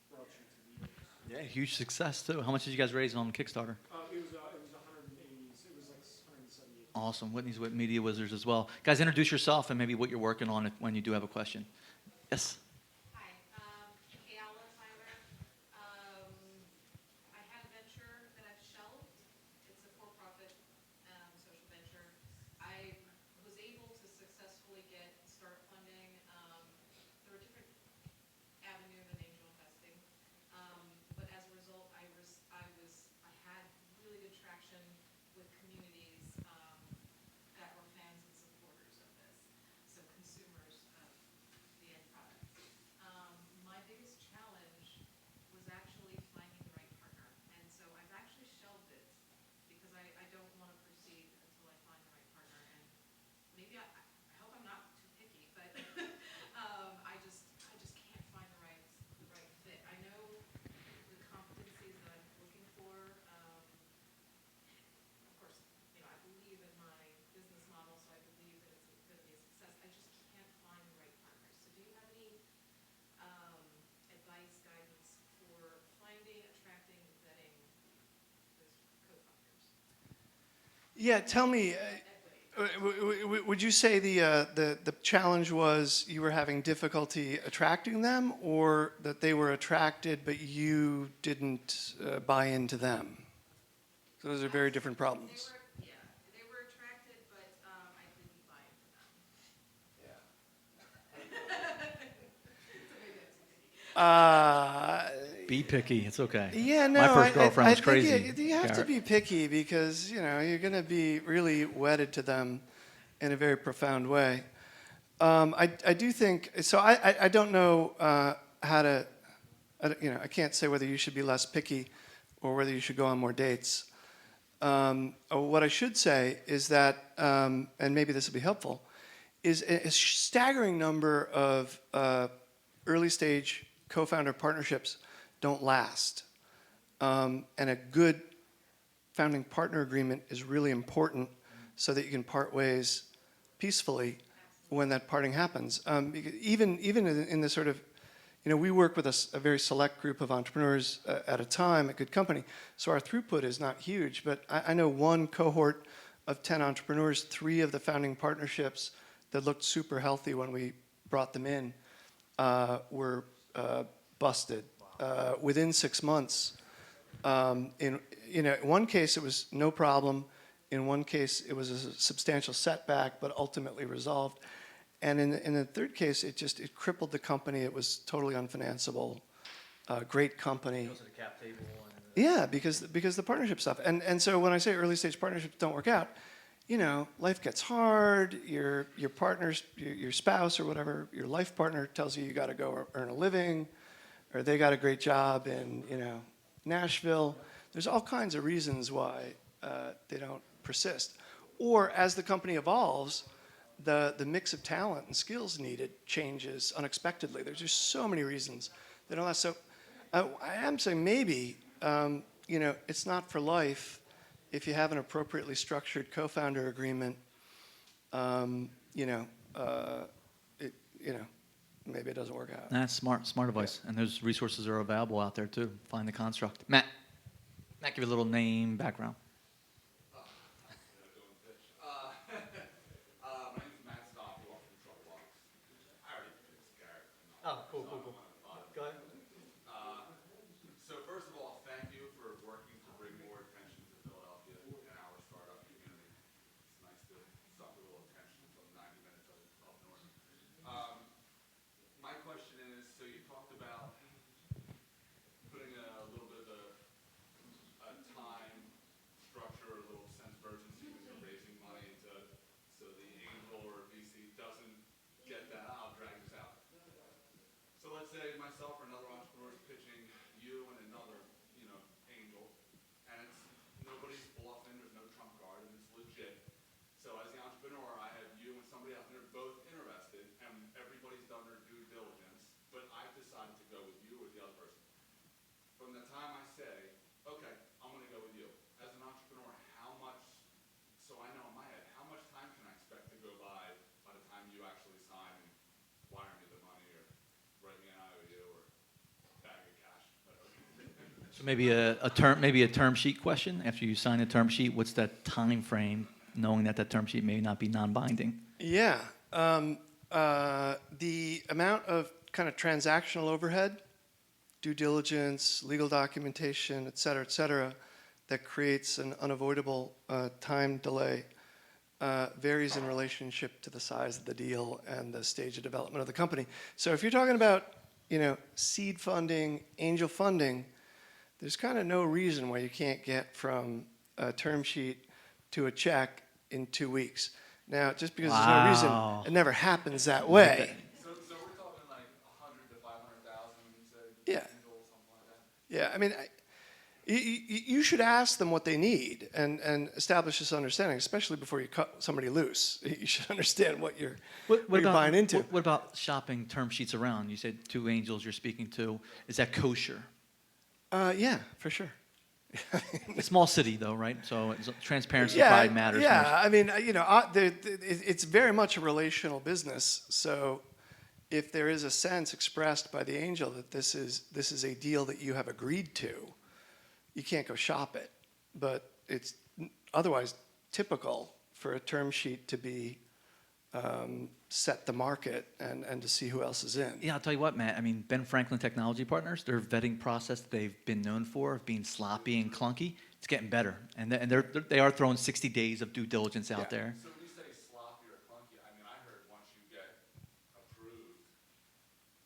Broad Street to leaders. Yeah, huge success too. How much did you guys raise on Kickstarter? It was 180, it was like 178. Awesome. Whitney's with Media Wizards as well. Guys, introduce yourself and maybe what you're working on when you do have a question. Yes? Hi, Kayala Tyler. I had a venture that I've shelved. It's a for-profit social venture. I was able to successfully get start funding through a different avenue than angel investing. But as a result, I had really good traction with communities that were fans and supporters of this, so consumers of the end product. My biggest challenge was actually finding the right partner, and so I've actually shelved it because I don't want to proceed until I find the right partner. And maybe I hope I'm not too picky, but I just can't find the right fit. I know the competencies that I'm looking for. Of course, I believe in my business model, so I believe that it's going to be a success. I just can't find the right partners. So do you have any advice, guidance for finding, attracting, and vetting those co-founders? Yeah, tell me, would you say the challenge was you were having difficulty attracting them, or that they were attracted but you didn't buy into them? So those are very different problems. They were attracted, but I didn't buy into them. So maybe that's easy. Uh, Be picky. It's okay. yeah, no. My first girlfriend I was think crazy. you have to Garrett. be picky because you're going to be really wedded to them in a very profound way. I do think so. I don't know how to. I can't say whether you should be less picky or whether you should go on more dates. What I should say is that, and maybe this will be helpful, is a staggering number of early stage co-founder partnerships don't last. And a good founding partner agreement is really important so that you can part ways peacefully when that parting happens. Because even in the sort of, we work with a very select group of entrepreneurs at a time, a good company, so our throughput is not huge, but I know one cohort of 10 entrepreneurs, 3 of the founding partnerships that looked super healthy when we brought them in were busted within 6 months. In one case, it was no problem. In one case, it was a substantial setback, but ultimately resolved. And in the third case, it crippled the company. It was totally unfinanceable. Great company. Goes to the cap table. Yeah, because the partnership stuff. And so when I say early stage partnerships don't work out, life gets hard. Your partners, your spouse or whatever, your life partner tells you got to go earn a living, or they got a great job in Nashville. There's all kinds of reasons why they don't persist. Or as the company evolves, the mix of talent and skills needed changes unexpectedly. There's just so many reasons they don't last. So I am saying maybe it's not for life if you have an appropriately structured co-founder agreement. Maybe it doesn't work out. That's smart advice. And those resources are available out there too. Find the construct. Matt, give you a little name, background. Oh, cool. Go ahead. So first of all, thank you for working to bring more attention to Philadelphia and our startup community. It's nice to suck a little attention from 90 minutes up north. My question is, so you talked about putting a little bit of a time structure, a little sense of urgency when you're raising money so the angel or VC doesn't get that, I'll drag this out. So let's say myself or another entrepreneur is pitching you and another, angel, and it's nobody's bluffing, there's no trump card, and it's legit. So as the entrepreneur, I have you and somebody else, and they're both interested, and everybody's done their due diligence, but I've decided to go with you or the other person. From the time I say, okay, I'm going to go with you, as an entrepreneur, so I know in my head, how much time can I expect to go by the time you actually sign and wire me the money or write me an IOU or bag of cash, whatever. So maybe a term sheet question. After you sign a term sheet, what's that time frame, knowing that term sheet may not be non-binding? Yeah. The amount of kind of transactional overhead, due diligence, legal documentation, et cetera, that creates an unavoidable time delay varies in relationship to the size of the deal and the stage of development of the company. So if you're talking about, seed funding, angel funding, there's kind of no reason why you can't get from a term sheet to a check in 2 weeks. Now, just because there's no reason, it never happens that way. So we're talking like 100 to 500,000, you said? Yeah. Angel, something like that? Yeah, I mean, you should ask them what they need and establish this understanding, especially before you cut somebody loose. You should understand what you're buying into. What about shopping term sheets around? You said 2 angels you're speaking to. Is that kosher? Yeah, for sure. A small city, though, right? So transparency Yeah, probably matters most. I mean, it's very much a relational business. So if there is a sense expressed by the angel that this is a deal that you have agreed to, you can't go shop it. But it's otherwise typical for a term sheet to be set the market and to see who else is in. Yeah, I'll tell you what, Matt. I mean, Ben Franklin Technology Partners, their vetting process that they've been known for of being sloppy and clunky, it's getting better. And they are throwing 60 days of due diligence out there. So when you say sloppy or clunky, I mean, I heard once you get approved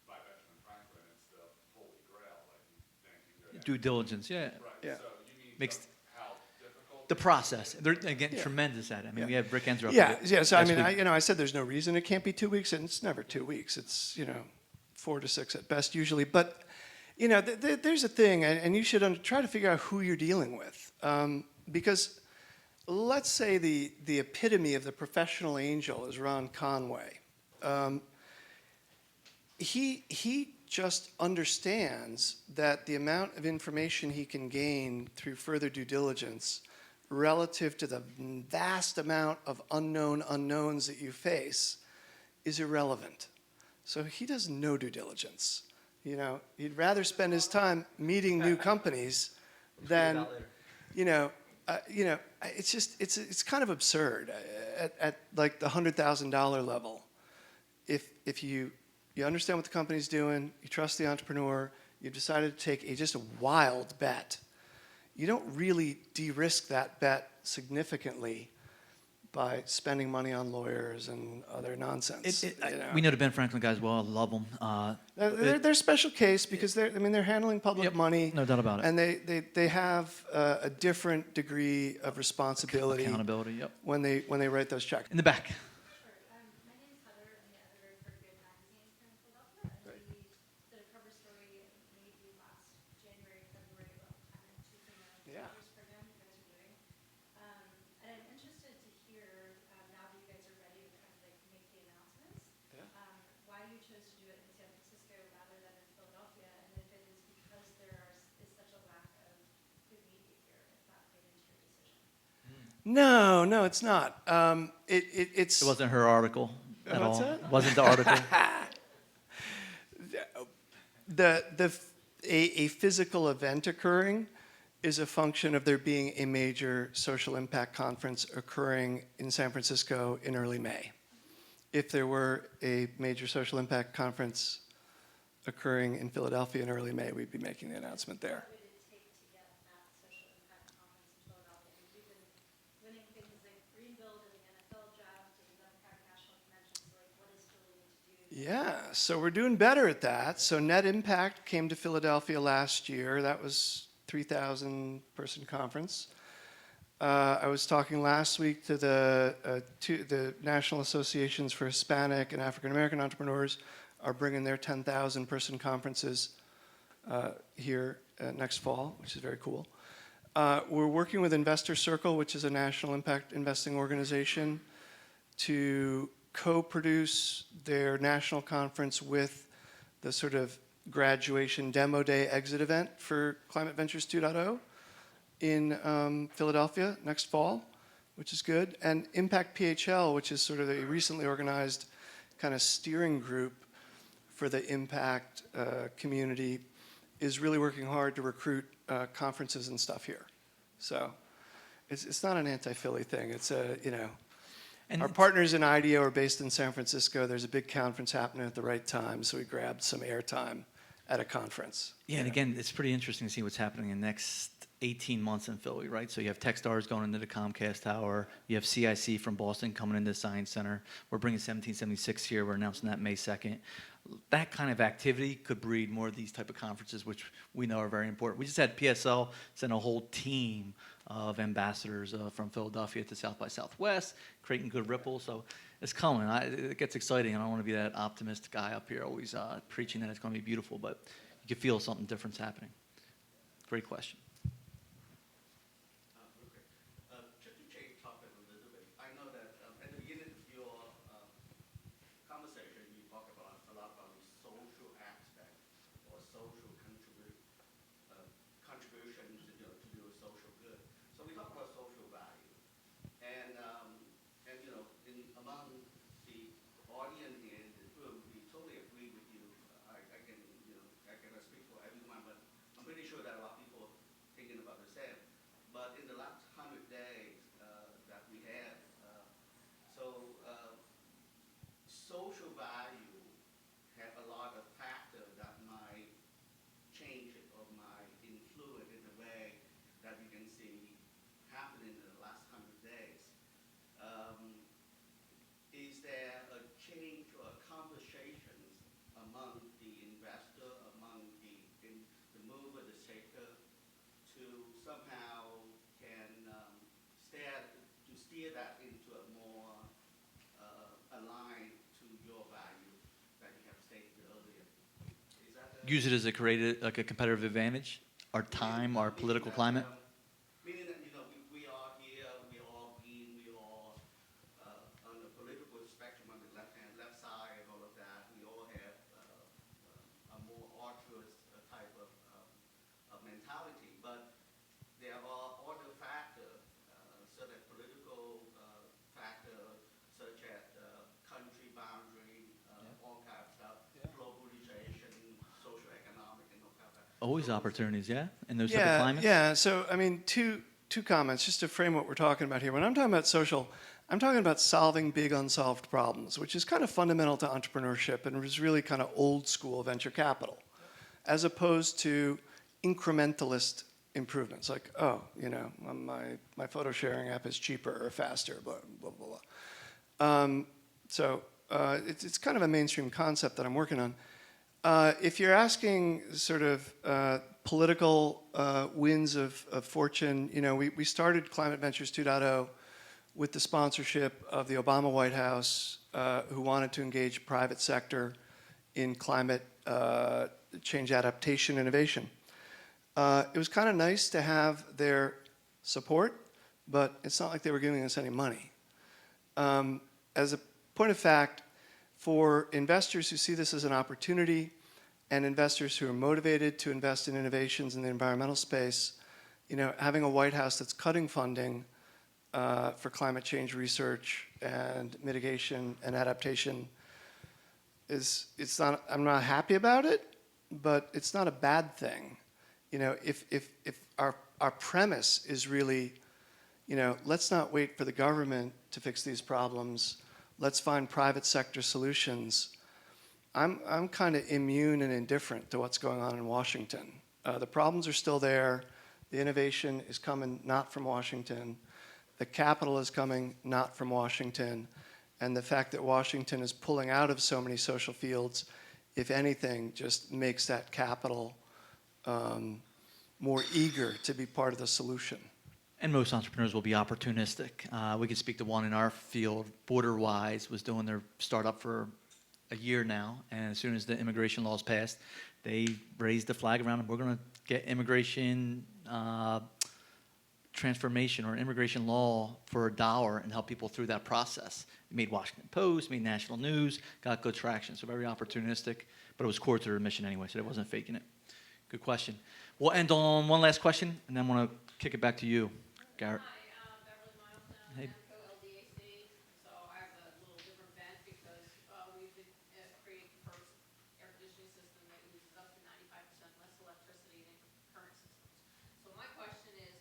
by Benjamin Franklin, due diligence. Yeah, Right, Yeah. so you mean Makes- how difficult? the process. They're again Yeah. tremendous at it. I mean, Yeah. we have Rick Enzer up Yeah, here. yeah. So I last mean, week. I said there's no reason it can't be 2 weeks, and it's never 2 weeks. It's 4 to 6 at best usually. But there's a thing, and you should try to figure out who you're dealing with, because let's say the epitome of the professional angel is Ron Conway. He just understands that the amount of information he can gain through further due diligence relative to the vast amount of unknown unknowns that you face is irrelevant. So he does no due diligence. He'd rather spend his time meeting new companies than, it's kind of absurd at like the $100,000 level. If you understand what the company's doing, you trust the entrepreneur, you've decided to take just a wild bet, you don't really de-risk that bet significantly by spending money on lawyers and other nonsense. We know the Ben Franklin guys well. I love them. They're a special case because they're handling public Yep, money. no doubt about it. And they have a different degree of responsibility Accountability. Yep. when they write those checks. In the back. Sure. My name is Heather. I'm the editor for Good Magazine here in Philadelphia. And we did a cover story maybe last January, February about kind of choosing a Yeah. Teachers program you guys are doing. And I'm interested to hear, now that you guys are ready to kind of like make the announcements, Yeah. why you chose to do it in San Francisco rather than in Philadelphia, and if it is because is such a lack of good media here, if that played into your decision. No, it's not. It's It wasn't her article at What's all. that? Wasn't the article. a physical event occurring is a function of there being a major social impact conference occurring in San Francisco in early May. If there were a major social impact conference occurring in Philadelphia in early May, we'd be making the announcement there. What would it take to get that social impact conference in Philadelphia? Because we've been winning things like Greenville, doing NFL draft, and Democratic National Convention. So, like, what is Philly need to do? Yeah, so we're doing better at that. So Net Impact came to Philadelphia last year. That was 3,000 person conference. I was talking last week to the National Associations for Hispanic and African American Entrepreneurs are bringing their 10,000 person conferences here next fall, which is very cool. We're working with Investor Circle, which is a national impact investing organization, to co-produce their national conference with the sort of graduation demo day exit event for Climate Ventures 2.0 in Philadelphia next fall, which is good. And Impact PHL, which is sort of a recently organized kind of steering group for the impact community, is really working hard to recruit conferences and stuff here. So it's not an anti-Philly thing. It's our partners in IDEO are based in San Francisco. There's a big conference happening at the right time, so we grabbed some airtime at a conference. Yeah, and again, it's pretty interesting to see what's happening in the next 18 months in Philly, right? So you have Techstars going into the Comcast Tower. You have CIC from Boston coming into the Science Center. We're bringing 1776 here. We're announcing that May 2nd. That kind of activity could breed more of these type of conferences, which we know are very important. We just had PSL send a whole team of ambassadors from Philadelphia to South by Southwest, creating good ripples. So it's coming. It gets exciting. I don't want to be that optimistic guy up here always preaching that it's going to be beautiful, but you can feel something different's happening. Great question. Just to change topic a little bit, I know that at the beginning of your conversation, you talk about a lot about the social aspect or social contribution to do a social good. So we talk about social value, and among the audience here in the room, we totally agree with you. I cannot speak for everyone, but I'm pretty sure that a lot of people are thinking about the same. But in the last 100 days that we have, social value have a lot of factors that might change it or might influence in a way that you can see happening in the last 100 days. Is there a change or conversations among the investor, among the mover, the shaker, somehow can steer that into a more aligned to your value that you have stated earlier? Is that Use it as a creative, like a competitive advantage, our time, our political climate. Meaning that, we are here, we are all green, we are on the political spectrum on the left side and all of that. We all have a more arduous type of mentality. But there are other factors, such as political factors, such as country boundary, all kinds of stuff, globalization, social economic, and all kinds of. Always opportunities, yeah, in those type of Yeah, climates. yeah. So, I mean, two comments just to frame what we're talking about here. When I'm talking about social, I'm talking about solving big unsolved problems, which is kind of fundamental to entrepreneurship and is really kind of old school venture capital, as opposed to incrementalist improvements like, oh, my photo sharing app is cheaper or faster, blah, blah, blah, blah. It's kind of a mainstream concept that I'm working on. If you're asking sort of political winds of fortune, we started Climate Ventures 2.0 with the sponsorship of the Obama White House, who wanted to engage private sector in climate change adaptation innovation. It was kind of nice to have their support, but it's not like they were giving us any money. As a point of fact, for investors who see this as an opportunity and investors who are motivated to invest in innovations in the environmental space, having a White House that's cutting funding for climate change research and mitigation and adaptation I'm not happy about it, but it's not a bad thing. If our premise is really, let's not wait for the government to fix these problems, let's find private sector solutions. I'm kind of immune and indifferent to what's going on in Washington. The problems are still there. The innovation is coming not from Washington. The capital is coming not from Washington. And the fact that Washington is pulling out of so many social fields, if anything, just makes that capital more eager to be part of the solution. And most entrepreneurs will be opportunistic. We can speak to one in our field, Borderwise, was doing their startup for a year now, and as soon as the immigration laws passed, they raised the flag around, and we're going to get immigration transformation or immigration law for $1 and help people through that process. It made Washington Post, made national news, got good traction, so very opportunistic, but it was core to their mission anyway, so they wasn't faking it. Good question. We'll end on one last question, and then I want to kick it back to you, Garrett. Hi, Beverly Milestone, Hey. AMCO LDAC. So I have a little different bent because we've been creating the first air conditioning system that uses up to 95% less electricity than current systems. So my question is,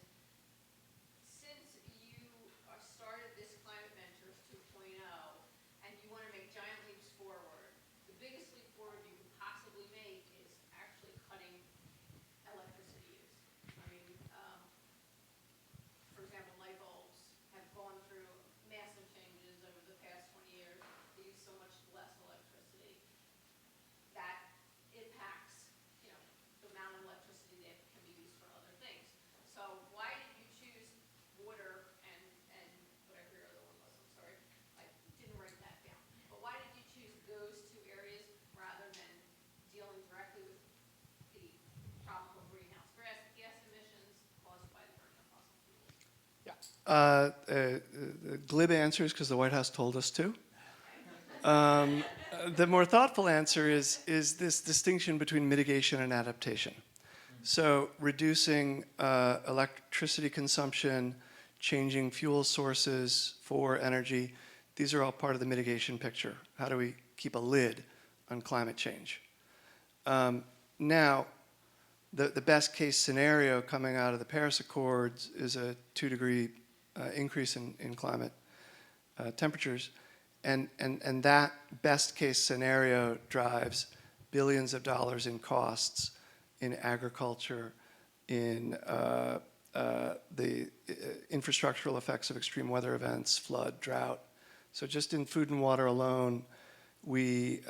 since you started this Climate Ventures 2.0 and you want to make giant leaps forward, the biggest leap forward you could possibly make is actually cutting electricity use. I mean, for example, light bulbs have gone through massive changes over the past 20 years. They use so much less electricity. That impacts, the amount of electricity that can be used for other things. So why did you choose water and whatever your other one was? I'm sorry, I didn't write that down. But why did you choose those two areas rather than dealing directly with the problem of greenhouse gas emissions caused by the burning of fossil fuels? The glib answer is because the White House told us to. The more thoughtful answer is this distinction between mitigation and adaptation. So reducing electricity consumption, changing fuel sources for energy, these are all part of the mitigation picture. How do we keep a lid on climate change? Now, the best case scenario coming out of the Paris Accords is a 2-degree increase in climate temperatures. And that best case scenario drives billions of dollars in costs in agriculture, in the infrastructural effects of extreme weather events, flood, drought. So just in food and water alone, we,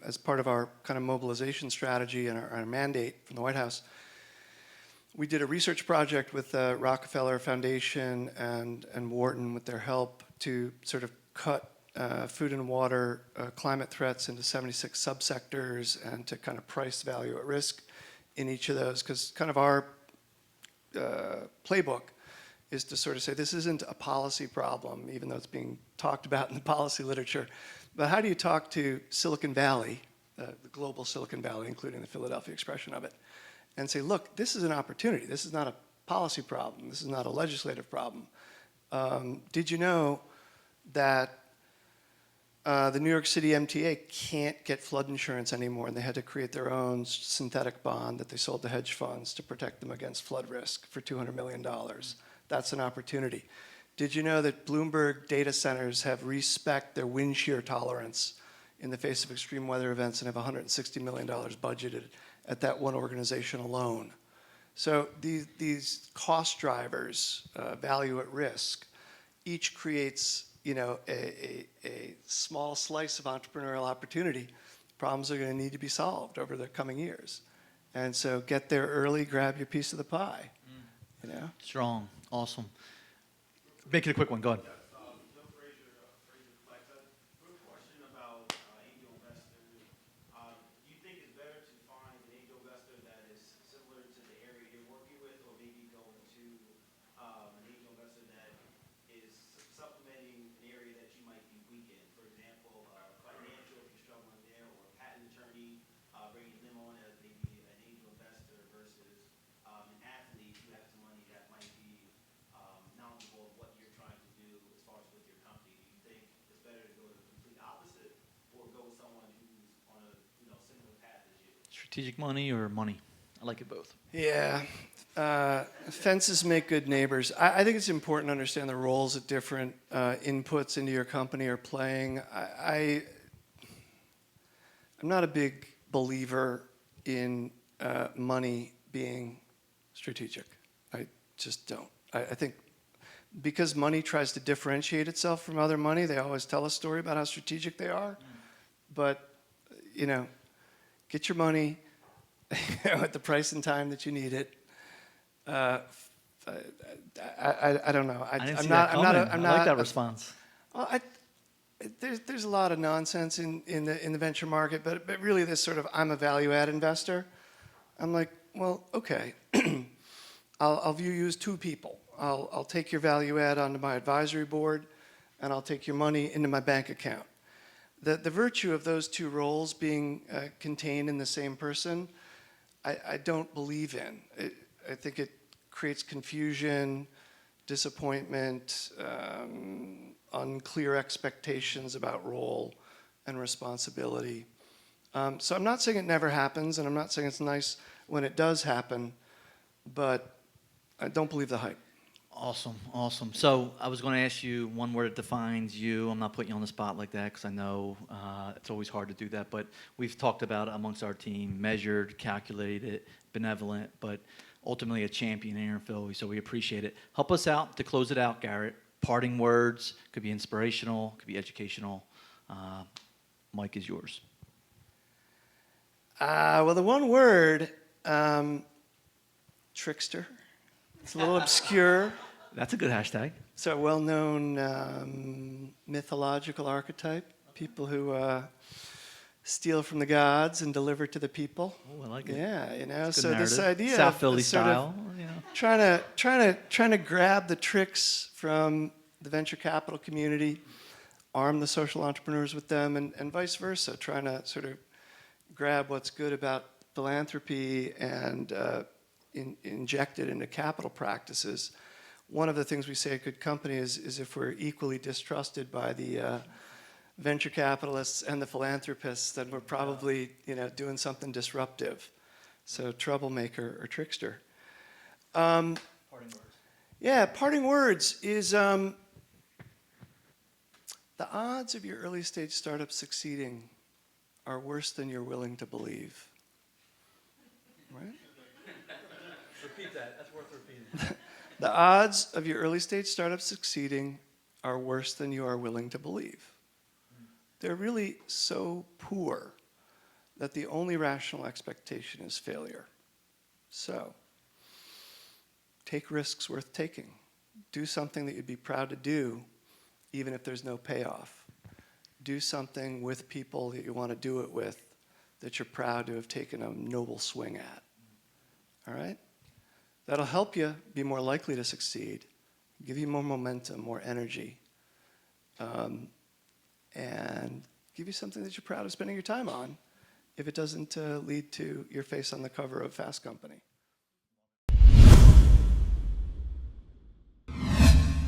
as part of our kind of mobilization strategy and our mandate from the White House, we did a research project with the Rockefeller Foundation and Wharton with their help to sort of cut food and water climate threats into 76 subsectors and to kind of price value at risk in each of those, because kind of our playbook is to sort of say this isn't a policy problem, even though it's being talked about in the policy literature, but how do you talk to Silicon Valley, the global Silicon Valley, including the Philadelphia expression of it, and say, look, this is an opportunity. This is not a policy problem. This is not a legislative problem. Did you know that the New York City MTA can't get flood insurance anymore, and they had to create their own synthetic bond that they sold to hedge funds to protect them against flood risk for $200 million? That's an opportunity. Did you know that Bloomberg data centers have respect their wind shear tolerance in the face of extreme weather events and have $160 million budgeted at that one organization alone? So these cost drivers, value at risk, each creates a small slice of entrepreneurial opportunity. Problems are going to need to be solved over the coming years. And so get there early, grab your piece of the pie. Strong. Awesome. Make it a quick one. Go ahead. Strategic money or money? I like it both. Yeah. Fences make good neighbors. I think it's important to understand the roles that different inputs into your company are playing. I'm not a big believer in money being strategic. I just don't. I think because money tries to differentiate itself from other money, they always tell a story about how strategic they are. But, get your money at the price and time that you need it. I don't know. I didn't see that coming. I like that response. Well, there's a lot of nonsense in the venture market, but really this sort of I'm a value add investor. I'm like, well, okay, I'll view you as two people. I'll take your value add onto my advisory board, and I'll take your money into my bank account. The virtue of those two roles being contained in the same person, I don't believe in. I think it creates confusion, disappointment, unclear expectations about role and responsibility. So I'm not saying it never happens, and I'm not saying it's nice when it does happen, but I don't believe the hype. Awesome. So I was going to ask you one word that defines you. I'm not putting you on the spot like that because I know it's always hard to do that. But we've talked about amongst our team, measured, calculated, benevolent, but ultimately a champion here in Philly. So we appreciate it. Help us out to close it out, Garrett. Parting words, could be inspirational, could be educational. Mike is yours. Well, the one word, trickster. It's a little obscure. That's a good hashtag. It's a well-known mythological archetype. People who steal from the gods and deliver to the people. Oh, I like it. Yeah, So this idea South of Philly sort style. of trying to grab the tricks from the venture capital community, arm the social entrepreneurs with them, and vice versa. Trying to sort of grab what's good about philanthropy and inject it into capital practices. One of the things we say at Good Company is if we're equally distrusted by the venture capitalists and the philanthropists, then we're probably doing something disruptive. So troublemaker or trickster. Parting words. Yeah, parting words is the odds of your early stage startup succeeding are worse than you're willing to believe. Right? Repeat that. That's worth repeating. The odds of your early stage startup succeeding are worse than you are willing to believe. They're really so poor that the only rational expectation is failure. So, take risks worth taking. Do something that you'd be proud to do, even if there's no payoff. Do something with people that you want to do it with, that you're proud to have taken a noble swing at. All right? That'll help you be more likely to succeed, give you more momentum, more energy, and give you something that you're proud of spending your time on if it doesn't lead to your face on the cover of Fast Company.